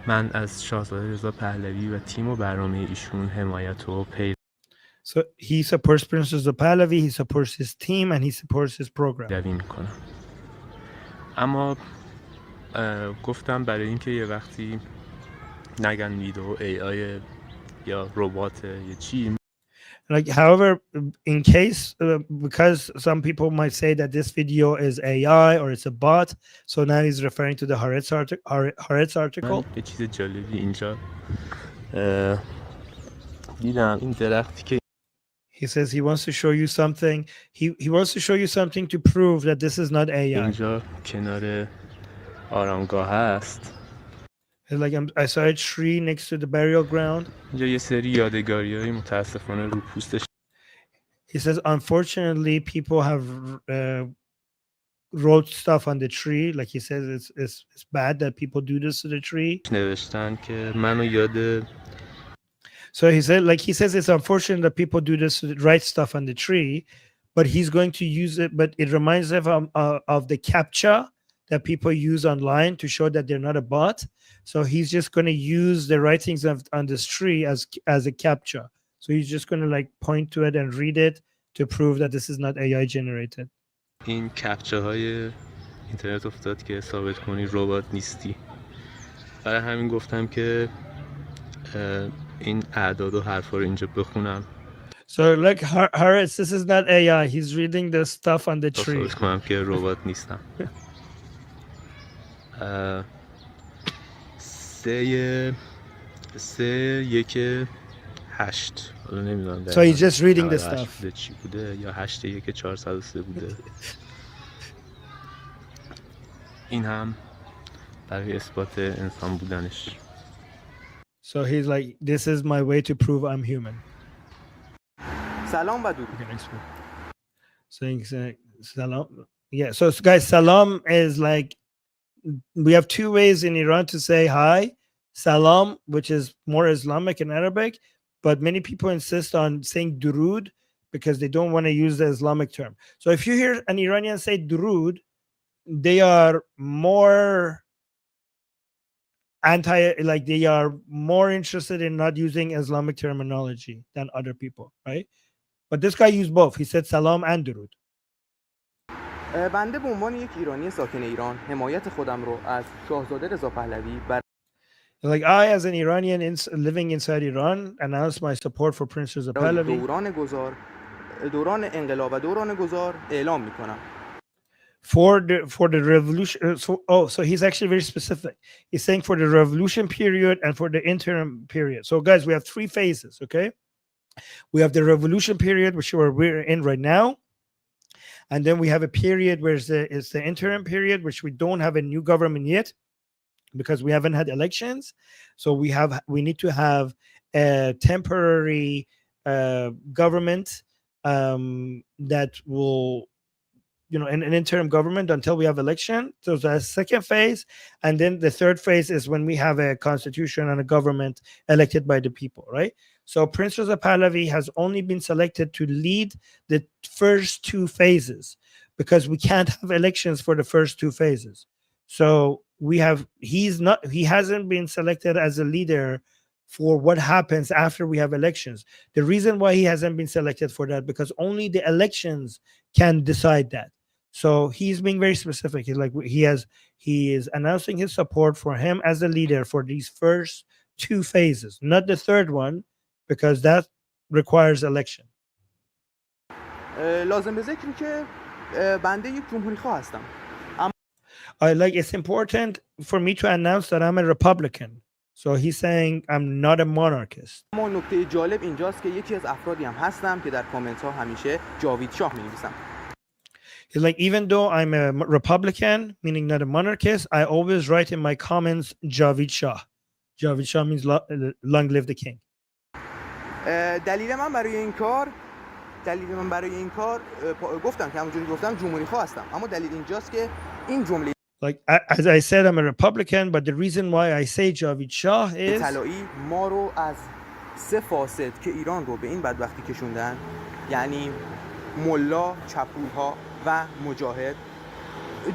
من از شاهزاده رضا پهلوی و تیم و برنامه ایشون حمایت و So he supports Prince Reza Pahlavi, he supports his team, and he supports his program. میکنم. اما گفتم برای اینکه یه وقتی نگن ویدیو AI یا ربات یا چی. Like, however, in case because some people might say that this video is AI or it's a bot, so now he's referring to the Haaretz article. یه چیز جالبی اینجا دیدم این درختی که He says he wants to show you something. He wants to show you something to prove that this is not AI. اینجا کنار آرامگاه هست. Like I saw a tree next to the burial ground. اینجا یه سری یادگاری‌های متاسفانه رو پوستش. He says unfortunately people have wrote stuff on the tree. Like he says it's bad that people do this to the tree. نوشتن که منو یاد. So he says it's unfortunate that people do this, write stuff on the tree, but he's going to use it. But it reminds him of the CAPTCHA that people use online to show that they're not a bot. So he's just going to use the writings on this tree as a CAPTCHA. So he's just going to like point to it and read it to prove that this is not AI generated. این کپچه های اینترنت افتاد که ثابت کنی ربات نیستی. برای همین گفتم که این اعداد و حرفا رو اینجا بخونم. So like Haaretz, this is not AI. He's reading the stuff on the tree. ثابت کنم که ربات نیستم. 3-1-8 حالا نمیدونم. So he's just reading the stuff. چی بوده یا 8-1-403 بوده. این هم برای اثبات انسان بودنش. So he's like, this is my way to prove I'm human. سلام و درود. Saying salam. Yeah, so guys, salam is like, we have two ways in Iran to say hi. Salam, which is more Islamic in Arabic, but many people insist on saying durud because they don't want to use the Islamic term. So if you hear an Iranian say durud, they are more they are more interested in not using Islamic terminology than other people, right? But this guy used both. He said salam and durud. بنده به عنوان یک ایرانی ساکن ایران حمایت خودم رو از شاهزاده رضا پهلوی Like I, as an Iranian living inside Iran, announce my support for Prince Reza Pahlavi. دوران انقلاب و دوران گذار اعلام میکنم. For the revolution. So he's actually very specific. He's saying for the revolution period and for the interim period. So guys, we have three phases. Okay, we have the revolution period, which we're in right now. And then we have a period where it's the interim period, which we don't have a new government yet because we haven't had elections. So we need to have a temporary government that will, an interim government until we have election. So the second phase. And then the third phase is when we have a constitution and a government elected by the people, right? So Prince Reza Pahlavi has only been selected to lead the first two phases because we can't have elections for the first two phases. So he hasn't been selected as a leader for what happens after we have elections. The reason why he hasn't been selected for that, because only the elections can decide that. So he's being very specific. He is announcing his support for him as a leader for these first two phases, not the third one, because that requires election. لازم به ذکر که بنده یک جمهوری خواه هستم. It's important for me to announce that I'm a Republican. So he's saying I'm not a monarchist. اما نکته جالب اینجاست که یکی از افرادی هم هستم که در کامنت ها همیشه جاوید شاه می‌نویسم. He's like, even though I'm a Republican, meaning not a monarchist, I always write in my comments Javid Shah. Javid Shah means long live the king. دلیل من برای این کار گفتم که همونجوری گفتم جمهوری خواه هستم. اما دلیل اینجاست که این جمله Like as I said, I'm a Republican, but the reason why I say Javid Shah is طلایی ما رو از سه فاسد که ایران رو به این بدبختی کشوندن، یعنی ملا، چپولها و مجاهد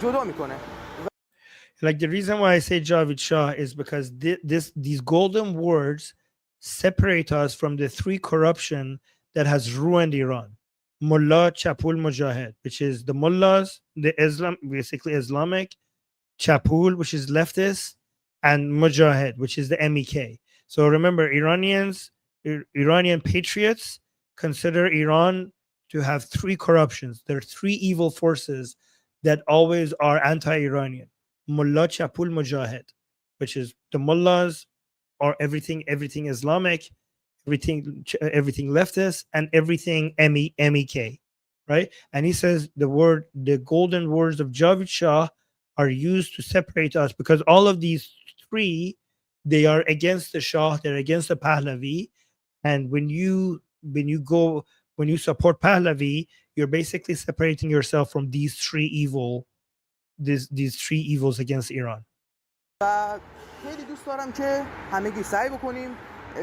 جدا میکنه. Like the reason why I say Javid Shah is because these golden words separate us from the three corruption that has ruined Iran. Mullah, Chapul, Mujahid, which is the mullahs, the Islam, basically Islamic, Chapul, which is leftist, and Mujahid, which is the MEK. So remember, Iranian patriots consider Iran to have three corruptions. There are three evil forces that always are anti-Iranian. Mullah, Chapul, Mujahid, which is the mullahs, or everything Islamic, everything leftist, and everything MEK, right? And he says the golden words of Javid Shah are used to separate us, because all of these three, they are against the Shah, they're against the Pahlavi, and when you support Pahlavi, you're basically separating yourself from these three evils against Iran. و خیلی دوست دارم که همگی سعی بکنیم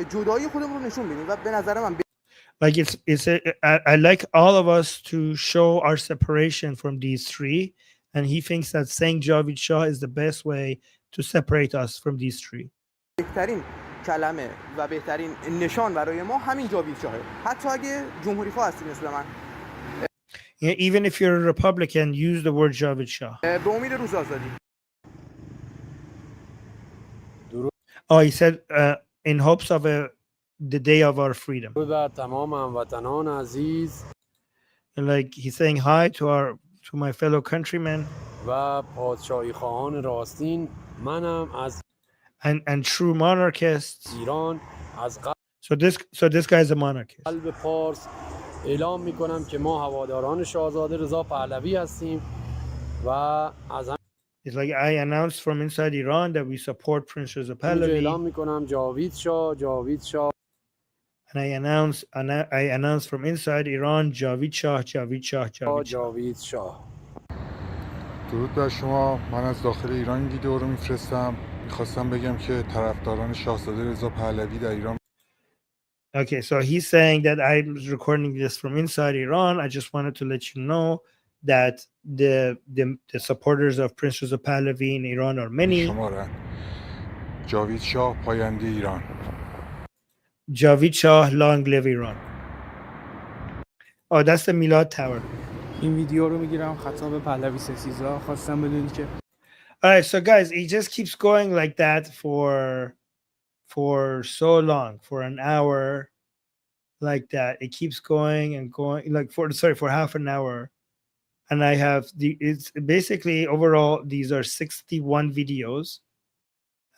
جدایی خودمون رو نشون بدیم و به نظر من like I like all of us to show our separation from these three, and he thinks that saying Javid Shah is the best way to separate us from these three. بهترین کلمه و بهترین نشان برای ما همین جاوید شاهه. حتی اگه جمهوری خواه هستید مثل من. Even if you're a Republican, use the word Javid Shah. به امید روز آزادی. Oh, he said in hopes of the day of our freedom. Like he's saying hi to my fellow countrymen and true monarchists. So this guy is a monarchist. اعلام میکنم که ما هواداران شاهزاده رضا پهلوی هستیم و از It's like I announced from inside Iran that we support Prince Reza Pahlavi. اعلام میکنم جاوید شاه And I announced from inside Iran Javid Shah. درود بر شما. من از داخل ایران این ویدیو رو میفرستم. میخواستم بگم که طرفداران شاهزاده رضا پهلوی در ایران. Okay, so he's saying that I'm recording this from inside Iran. I just wanted to let you know that the supporters of Prince Reza Pahlavi in Iran are many. Javid Shah پاینده ایران. Javid Shah, long live Iran. Oh, that's the Milad Tower. این ویدیو رو میگیرم خطاب پهلوی ستیزا. خواستم بدونید که All right, so guys, he just keeps going like that for so long, for an hour, like that. It keeps going and going, like for half an hour. And I have it's basically overall, these are 61 videos.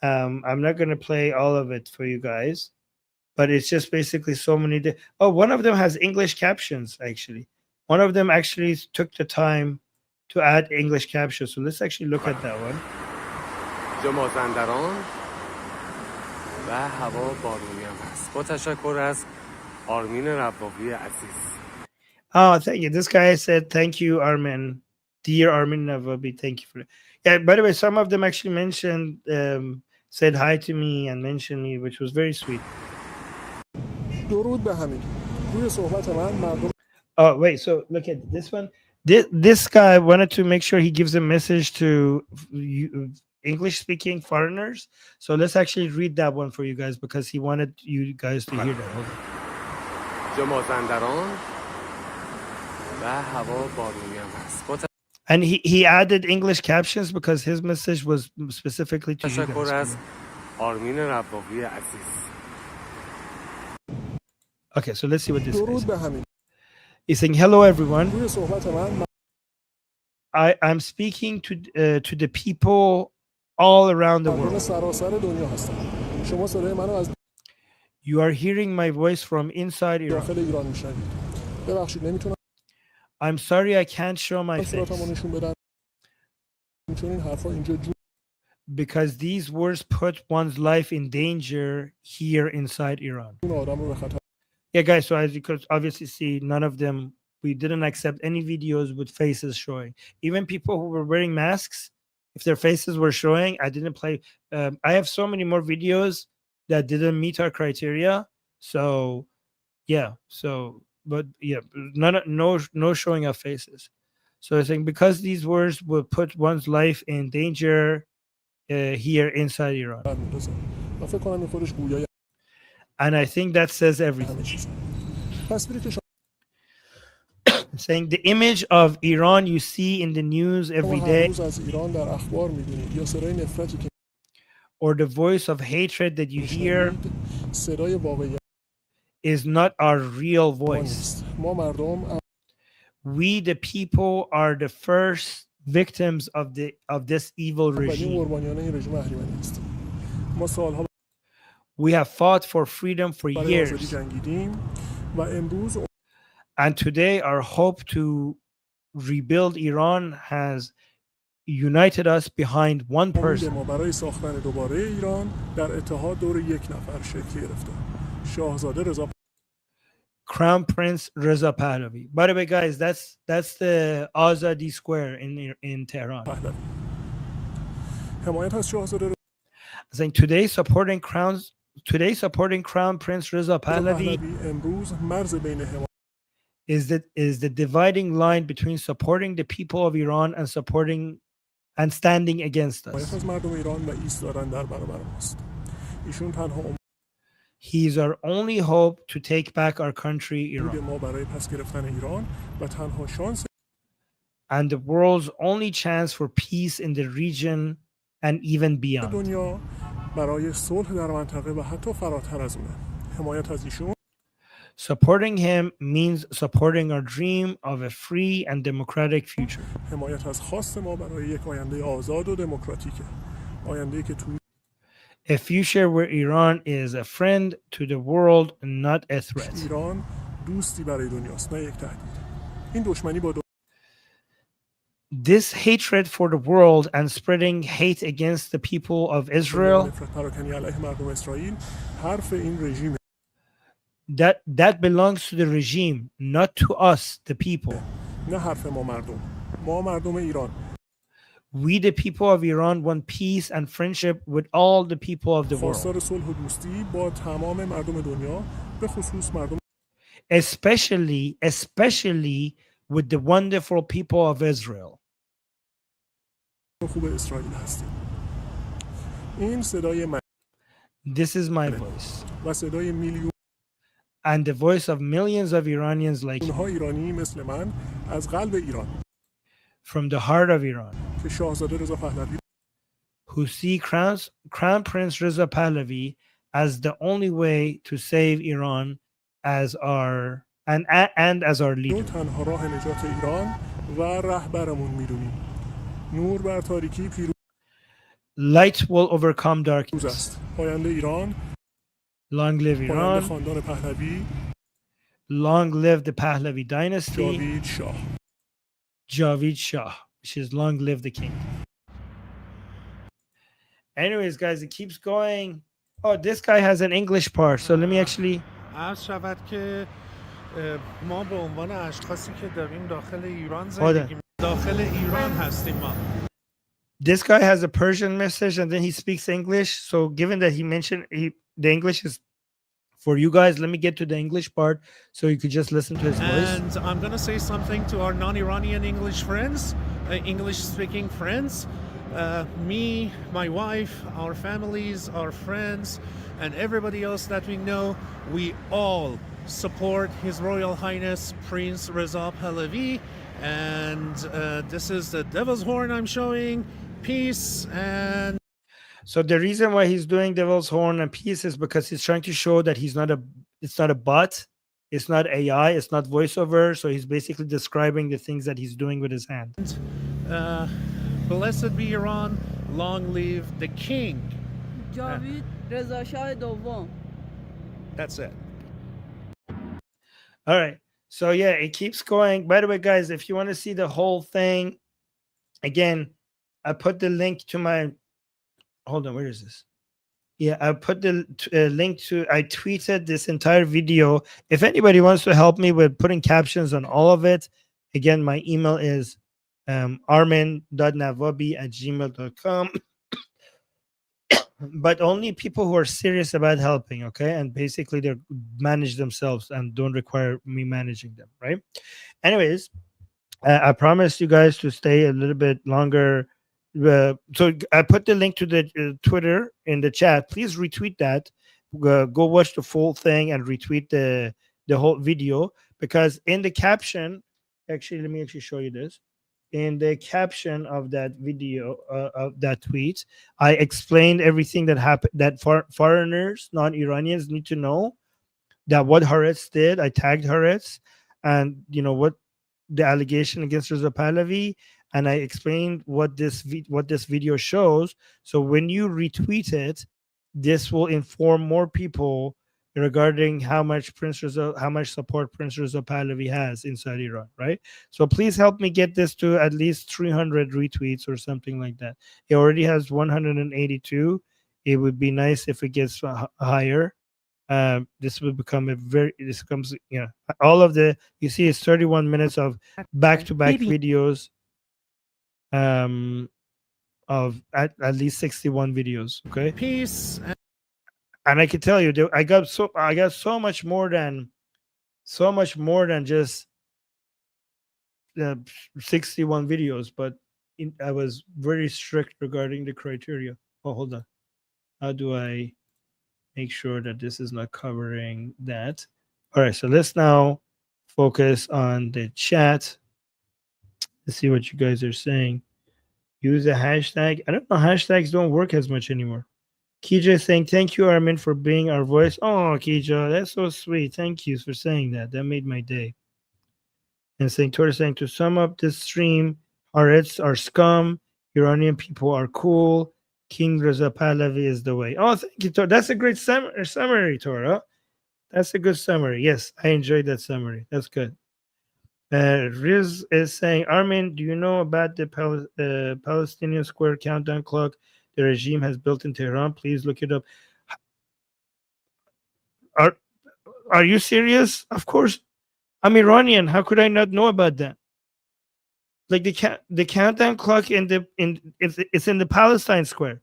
I'm not going to play all of it for you guys, but it's just basically so many. One of them has English captions, actually. One of them actually took the time to add English captions. So let's actually look at that one. و هوا بارونی هم هست. با تشکر از آرمین ربابی عزیز. Oh, thank you. This guy said, thank you, Armin. Dear Armin Navabi, thank you for it. Yeah, by the way, some of them actually mentioned, said hi to me and mentioned me, which was very sweet. Oh, wait, so look at this one. This guy wanted to make sure he gives a message to English-speaking foreigners. So let's actually read that one for you guys because he wanted you guys to hear that. And he added English captions because his message was specifically to you guys. Okay, so let's see what this is. He's saying, hello, everyone. I'm speaking to the people all around the world. You are hearing my voice from inside Iran. I'm sorry I can't show my face because these words put one's life in danger here inside Iran. Yeah, guys, so as you could obviously see, none of them, we didn't accept any videos with faces showing. Even people who were wearing masks, if their faces were showing, I didn't play. I have so many more videos that didn't meet our criteria. So, yeah. But yeah, no showing of faces. So I think because these words will put one's life in danger here inside Iran. And I think that says everything. Saying the image of Iran you see in the news every day, or the voice of hatred that you hear, is not our real voice. We, the people, are the first victims of this evil regime. We have fought for freedom for years. And today our hope to rebuild Iran has united us behind one person. Crown Prince Reza Pahlavi. By the way, guys, that's the Azadi Square in Tehran. Saying today supporting Crown Prince Reza Pahlavi is the dividing line between supporting the people of Iran and supporting and standing against us. He is our only hope to take back our country, Iran. And the world's only chance for peace in the region and even beyond. Supporting him means supporting our dream of a free and democratic future. A future where Iran is a friend to the world and not a threat. This hatred for the world and spreading hate against the people of Israel, that belongs to the regime, not to us, the people. We, the people of Iran, want peace and friendship with all the people of the world, especially with the wonderful people of Israel. This is my voice and the voice of millions of Iranians like you, from the heart of Iran, who see Crown Prince Reza Pahlavi as the only way to save Iran as our and as our leader. Light will overcome darkness. Long live Iran. Long live the Pahlavi dynasty. Javid Shah, which is long live the king. Anyways, guys, it keeps going. Oh, this guy has an English part, so let me actually. ما به عنوان اشخاصی که داریم داخل ایران زندگی داخل ایران هستیم ما. This guy has a Persian message and then he speaks English. So given that he mentioned the English is for you guys, let me get to the English part so you could just listen to his voice. And I'm going to say something to our non-Iranian English friends, English-speaking friends. Me, my wife, our families, our friends, and everybody else that we know, we all support His Royal Highness Prince Reza Pahlavi, and this is the devil's horn I'm showing. Peace. And so the reason why he's doing devil's horn and peace is because he's trying to show that it's not a bot, it's not AI, it's not voiceover. So he's basically describing the things that he's doing with his hand. Blessed be Iran, long live the king. Javid Reza Shah Dovom. That's it. All right. So yeah, it keeps going. By the way, guys, if you want to see the whole thing, again, I put the link to my. Hold on, where is this? Yeah, I put the link to. I tweeted this entire video. If anybody wants to help me with putting captions on all of it, again, my email is armin.navabi@gmail.com. But only people who are serious about helping, okay? And basically they manage themselves and don't require me managing them, right? Anyways, I promised you guys to stay a little bit longer. So I put the link to the Twitter in the chat. Please retweet that. Go watch the full thing and retweet the whole video, because in the caption, actually, let me actually show you this. In the caption of that video, of that tweet, I explained everything that happened, that foreigners, non-Iranians need to know. that what Haaretz did. I tagged Haaretz, and what the allegation against Reza Pahlavi, and I explained what this video shows. So when you retweet it, this will inform more people regarding how much support Prince Reza Pahlavi has inside Iran, right? So please help me get this to at least 300 retweets or something like that. It already has 182. It would be nice if it gets higher. This will become all of the, you see, it's 31 minutes of back-to-back videos, of at least 61 videos. Okay, Peace. And I can tell you, I got so much more than just 61 videos, but I was very strict regarding the criteria. Oh, hold on. How do I make sure that this is not covering that? All right, so let's now focus on the chat. Let's see what you guys are saying. Use a hashtag. I don't know, hashtags don't work as much anymore. Kija saying, thank you, Armin, for being our voice. Oh, Kija, that's so sweet. Thank you for saying that. That made my day. And saying, Tora saying, to sum up this stream, Haaretz are scum, Iranian people are cool, King Reza Pahlavi is the way. Oh, thank you, Tora. That's a great summary, Tora. That's a good summary. Yes, I enjoyed that summary. That's good. Riz is saying, Armin, do you know about the Palestinian square countdown clock the regime has built in Tehran? Please look it up. Are you serious? Of course. I'm Iranian. How could I not know about that? Like the countdown clock it's in the Palestine square.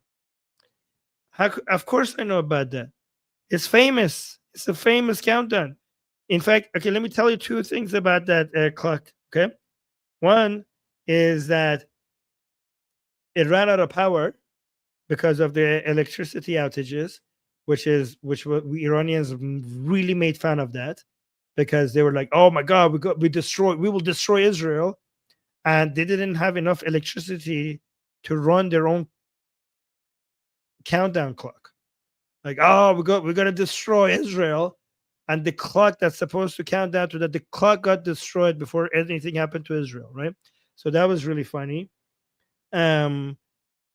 Of course I know about that. It's famous. It's a famous countdown. In fact, okay, let me tell you two things about that clock. Okay, one is that it ran out of power because of the electricity outages, which we Iranians really made fun of that, because they were like, "Oh my God, we will destroy Israel," and they didn't have enough electricity to run their own countdown clock. Like, oh, we're gonna destroy Israel. And the clock that's supposed to count down to that, the clock got destroyed before anything happened to Israel, right? So that was really funny. And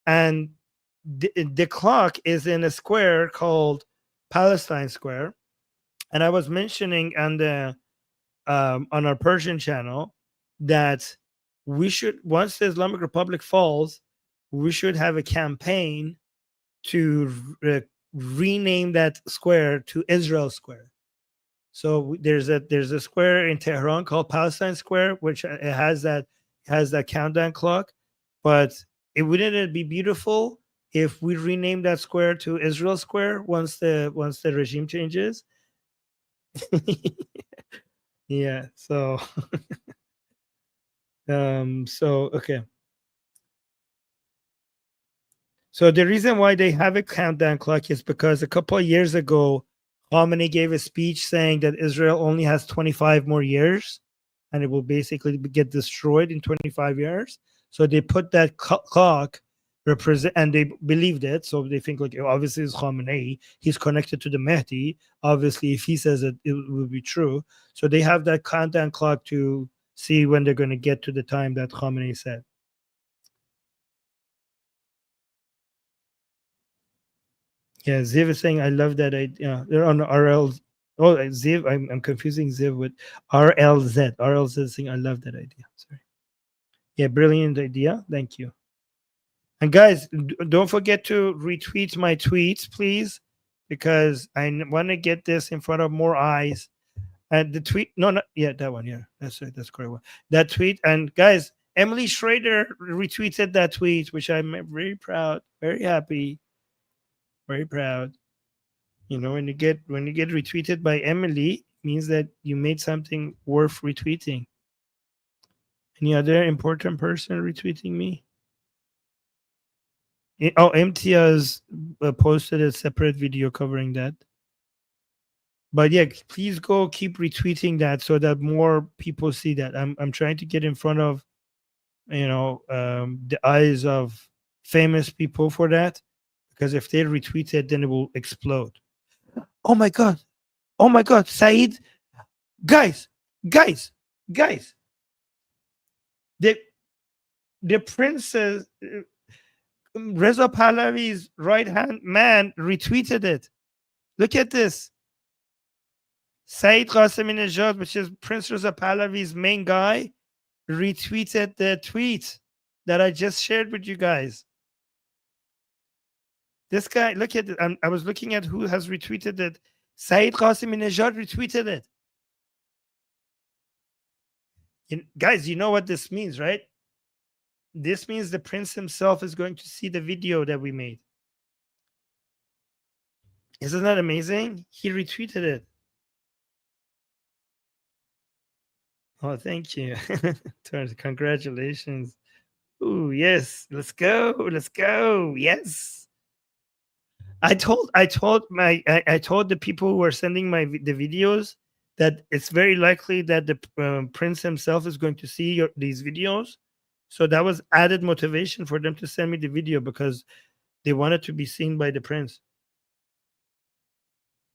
the clock is in a square called Palestine Square. And I was mentioning on our Persian channel that we should, once the Islamic Republic falls, we should have a campaign to rename that square to Israel Square. So there's a square in Tehran called Palestine Square, which it has that countdown clock. But wouldn't it be beautiful if we rename that square to Israel Square once the regime changes? Yeah. So okay. So the reason why they have a countdown clock is because a couple of years ago, Khamenei gave a speech saying that Israel only has 25 more years and it will basically get destroyed in 25 years. So they put that clock and they believed it. So they think, like, obviously it's Khamenei. He's connected to the Mahdi. Obviously, if he says it, it will be true. So they have that countdown clock to see when they're going to get to the time that Khamenei said. Yeah, Ziv is saying, I love that idea. They're on RL. Oh, Ziv, I'm confusing Ziv with RLZ. RLZ is saying, I love that idea. Sorry. Yeah, brilliant idea. Thank you. And guys, don't forget to retweet my tweets, please, because I want to get this in front of more eyes. And the tweet, that one, yeah, that's right, that's correct one. That tweet, and guys, Emily Schrader retweeted that tweet, which I'm very proud, very happy. Very proud. You know, when you get retweeted by Emily, it means that you made something worth retweeting. Any other important person retweeting me? Imtiaz posted a separate video covering that. But yeah, please go keep retweeting that so that more people see that. I'm trying to get in front of, the eyes of famous people for that. Because if they retweet it, then it will explode. Oh my God. Oh my God, Saeed, guys, guys, guys. The princess Reza Pahlavi's right hand man retweeted it. Look at this. Saeed Qasemi Nejad, which is Prince Reza Pahlavi's main guy, retweeted the tweet that I just shared with you guys. This guy, look at it. I was looking at who has retweeted it. Saeed Qasemi Nejad retweeted it. Guys, you know what this means, right? This means the prince himself is going to see the video that we made. Isn't that amazing? He retweeted it. Oh, thank you. Congratulations. Oh, yes. Let's go. Let's go. Yes. I told the people who are sending the videos that it's very likely that the prince himself is going to see these videos. So that was added motivation for them to send me the video because they wanted to be seen by the prince.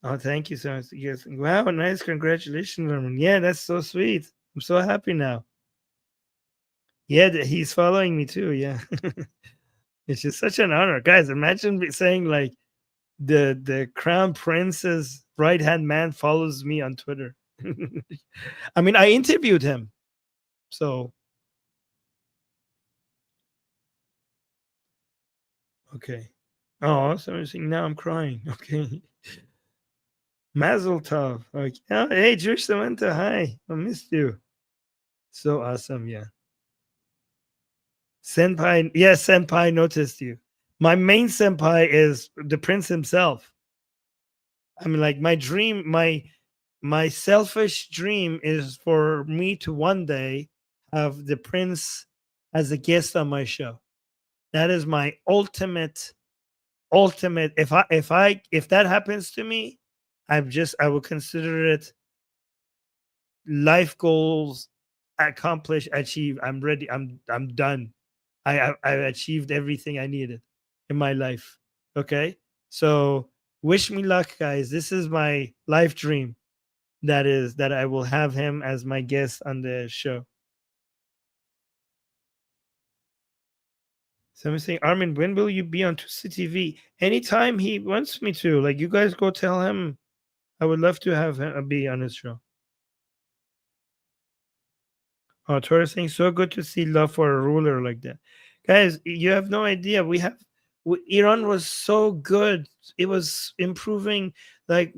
Oh, thank you so much. Yes. Wow, nice. Congratulations, Norman. Yeah, that's so sweet. I'm so happy now. Yeah, he's following me too. Yeah. It's just such an honor. Guys, imagine saying like the crown prince's right-hand man follows me on Twitter. I mean, I interviewed him. So okay. Oh, someone's saying now I'm crying. Okay. Mazel tov. Okay. Oh, hey, Jewish Samantha. Hi. I missed you. So awesome. Yeah. Senpai. Yes, Senpai noticed you. My main senpai is the prince himself. I mean, like my dream, my selfish dream is for me to one day have the prince as a guest on my show. That is my ultimate. If that happens to me, I will consider it life goals accomplished, achieved. I'm ready. I'm done. I achieved everything I needed in my life. Okay, so wish me luck, guys. This is my life dream. That is that I will have him as my guest on the show. So I'm saying, Armin, when will you be on TV? Anytime he wants me to. Like, you guys go tell him. I would love to have him be on his show. Oh, Tora saying, so good to see love for a ruler like that. Guys, you have no idea. Iran was so good. It was improving. Like,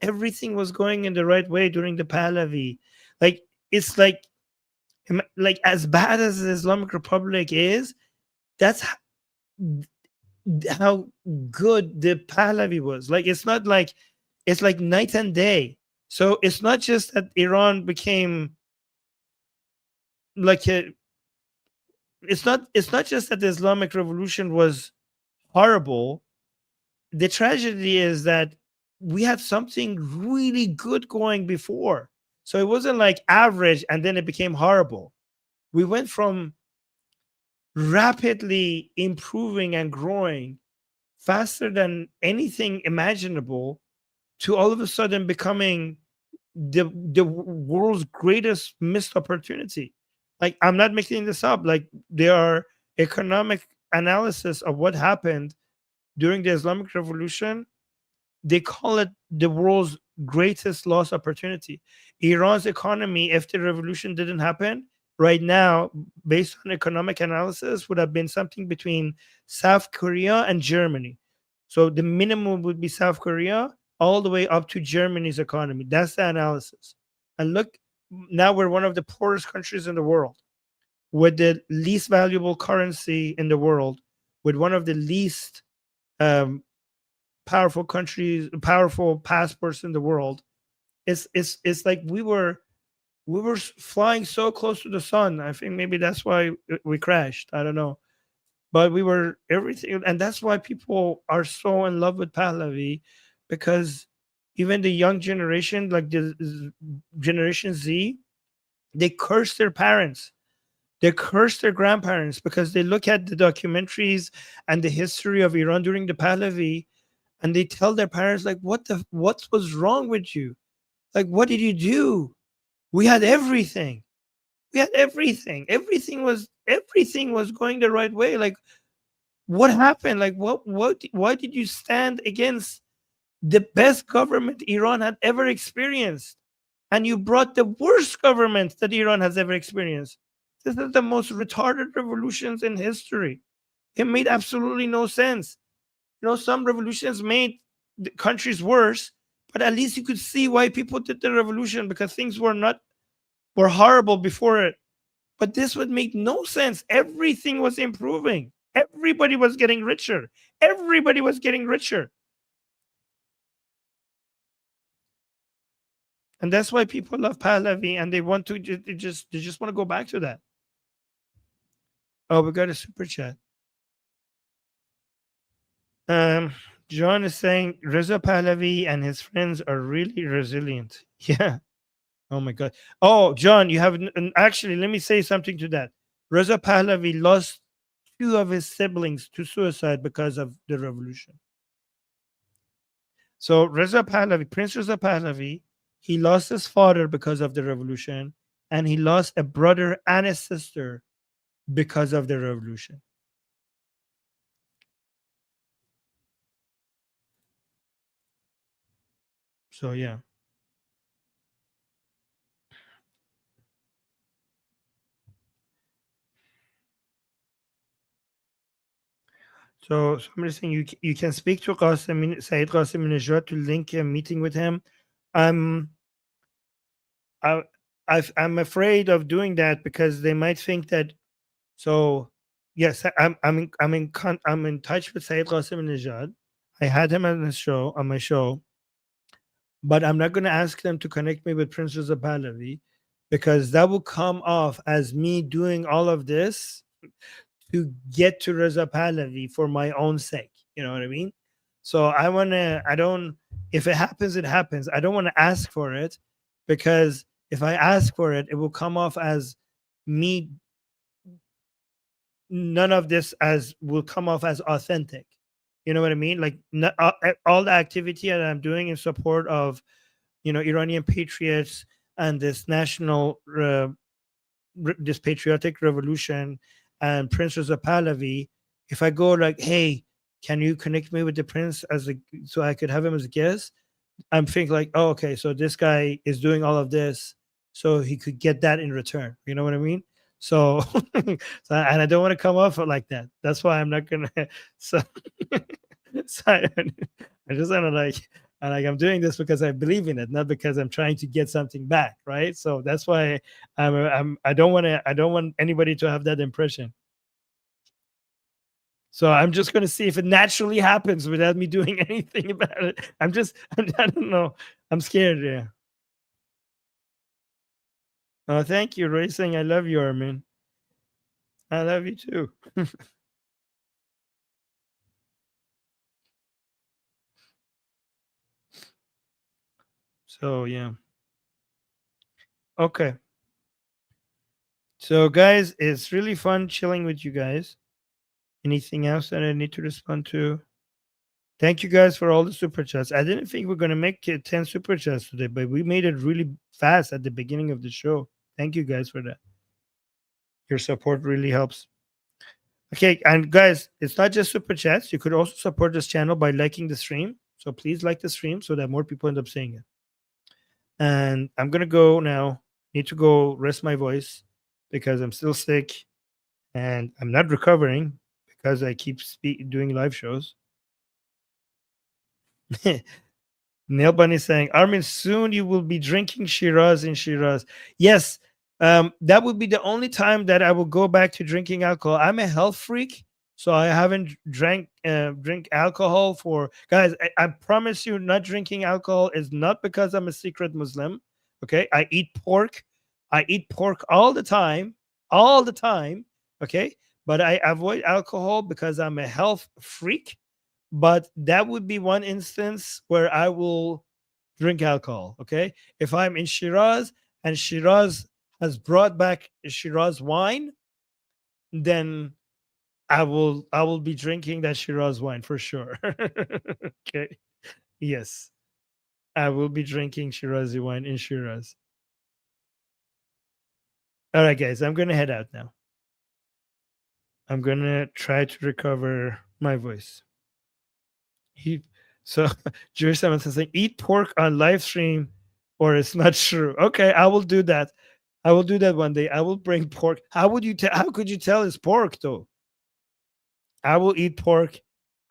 everything was going in the right way during the Pahlavi. Like, it's like as bad as the Islamic Republic is, that's how good the Pahlavi was. Like, it's not like, it's like night and day. So it's not just that Iran became like it's not just that the Islamic Revolution was horrible. The tragedy is that we had something really good going before. So it wasn't like average and then it became horrible. We went from rapidly improving and growing faster than anything imaginable to all of a sudden becoming the world's greatest missed opportunity. Like, I'm not making this up. Like, there are economic analysis of what happened during the Islamic Revolution. They call it the world's greatest lost opportunity. Iran's economy, if the revolution didn't happen, right now, based on economic analysis, would have been something between South Korea and Germany. So the minimum would be South Korea all the way up to Germany's economy. That's the analysis. And look, now we're one of the poorest countries in the world, with the least valuable currency in the world, with one of the least powerful countries, powerful passports in the world. It's like we were flying so close to the sun. I think maybe that's why we crashed. I don't know, but we were everything, and that's why people are so in love with Pahlavi, because even the young generation, like the Generation Z, they curse their parents. They curse their grandparents because they look at the documentaries and the history of Iran during the Pahlavi, and they tell their parents like, what was wrong with you? Like, what did you do? We had everything. We had everything. Everything was going the right way. Like, what happened? Like, why did you stand against the best government Iran had ever experienced? And you brought the worst government that Iran has ever experienced. This is the most retarded revolutions in history. It made absolutely no sense. Some revolutions made the countries worse, but at least you could see why people did the revolution, because things were horrible before it. But this would make no sense. Everything was improving. Everybody was getting richer. Everybody was getting richer. And that's why people love Pahlavi, and they want to they just want to go back to that. Oh, we got a super chat. John is saying Reza Pahlavi and his friends are really resilient. Yeah. Oh my God. Oh, John, you have actually, let me say something to that. Reza Pahlavi lost 2 of his siblings to suicide because of the revolution. So Reza Pahlavi, Prince Reza Pahlavi, he lost his father because of the revolution, and he lost a brother and a sister because of the revolution. So yeah. So somebody's saying you can speak to Saeed Qasim Najad to link a meeting with him. I'm afraid of doing that because they might think that. So yes, I'm in touch with Saeed Qasim Najad. I had him on my show, but I'm not going to ask them to connect me with Prince Reza Pahlavi, because that will come off as me doing all of this to get to Reza Pahlavi for my own sake. You know what I mean? So if it happens, it happens. I don't want to ask for it, because if I ask for it, it will come off as me. None of this will come off as authentic. You know what I mean? Like all the activity that I'm doing in support of, Iranian patriots and this this patriotic revolution and Prince Reza Pahlavi. If I go like, hey, can you connect me with the prince so I could have him as a guest? I'm thinking like, oh, okay, so this guy is doing all of this so he could get that in return. You know what I mean? So, and I don't want to come off like that. That's why I'm not gonna. So, I just want to I'm doing this because I believe in it, not because I'm trying to get something back, right? So that's why I don't want anybody to have that impression. So I'm just going to see if it naturally happens without me doing anything about it. I don't know. I'm scared. Yeah. Oh, thank you, Ray, saying I love you, Armin. I love you too. So yeah. Okay. So guys, it's really fun chilling with you guys. Anything else that I need to respond to? Thank you guys for all the super chats. I didn't think we're going to make it 10 super chats today, but we made it really fast at the beginning of the show. Thank you guys for that. Your support really helps. Okay, and guys, it's not just super chats. You could also support this channel by liking the stream. So please like the stream so that more people end up seeing it. And I'm going to go now. Need to go rest my voice because I'm still sick and I'm not recovering because I keep doing live shows. Neil Bunny saying, Armin, soon you will be drinking Shiraz in Shiraz. Yes, that would be the only time that I will go back to drinking alcohol. I'm a health freak, so I haven't drink alcohol for guys. I promise you, not drinking alcohol is not because I'm a secret Muslim. Okay, I eat pork. I eat pork all the time. Okay, but I avoid alcohol because I'm a health freak. But that would be one instance where I will drink alcohol. Okay, if I'm in Shiraz and Shiraz has brought back Shiraz wine, then I will be drinking that Shiraz wine for sure. Okay. Yes. I will be drinking Shirazi wine in Shiraz. All right, guys, I'm going to head out now. I'm going to try to recover my voice. So, Jewish Simon saying, eat pork on live stream or it's not true. Okay, I will do that. I will do that one day. I will bring pork. How could you tell it's pork though? I will eat pork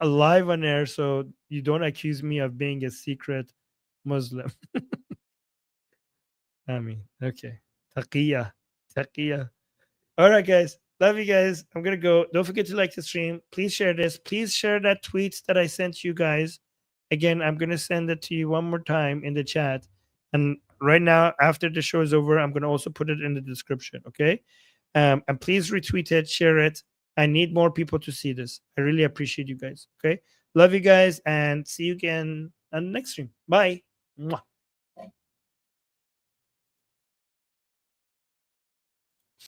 live on air so you don't accuse me of being a secret Muslim. I mean, okay. Taqiyya. Taqiyya. All right, guys. Love you guys. I'm going to go. Don't forget to like the stream. Please share this. Please share that tweet that I sent you guys. Again, I'm going to send it to you one more time in the chat. And right now, after the show is over, I'm going to also put it in the description. Okay. And please retweet it, share it. I need more people to see this. I really appreciate you guys. Okay. Love you guys and see you again on the next stream. Bye. Mwah.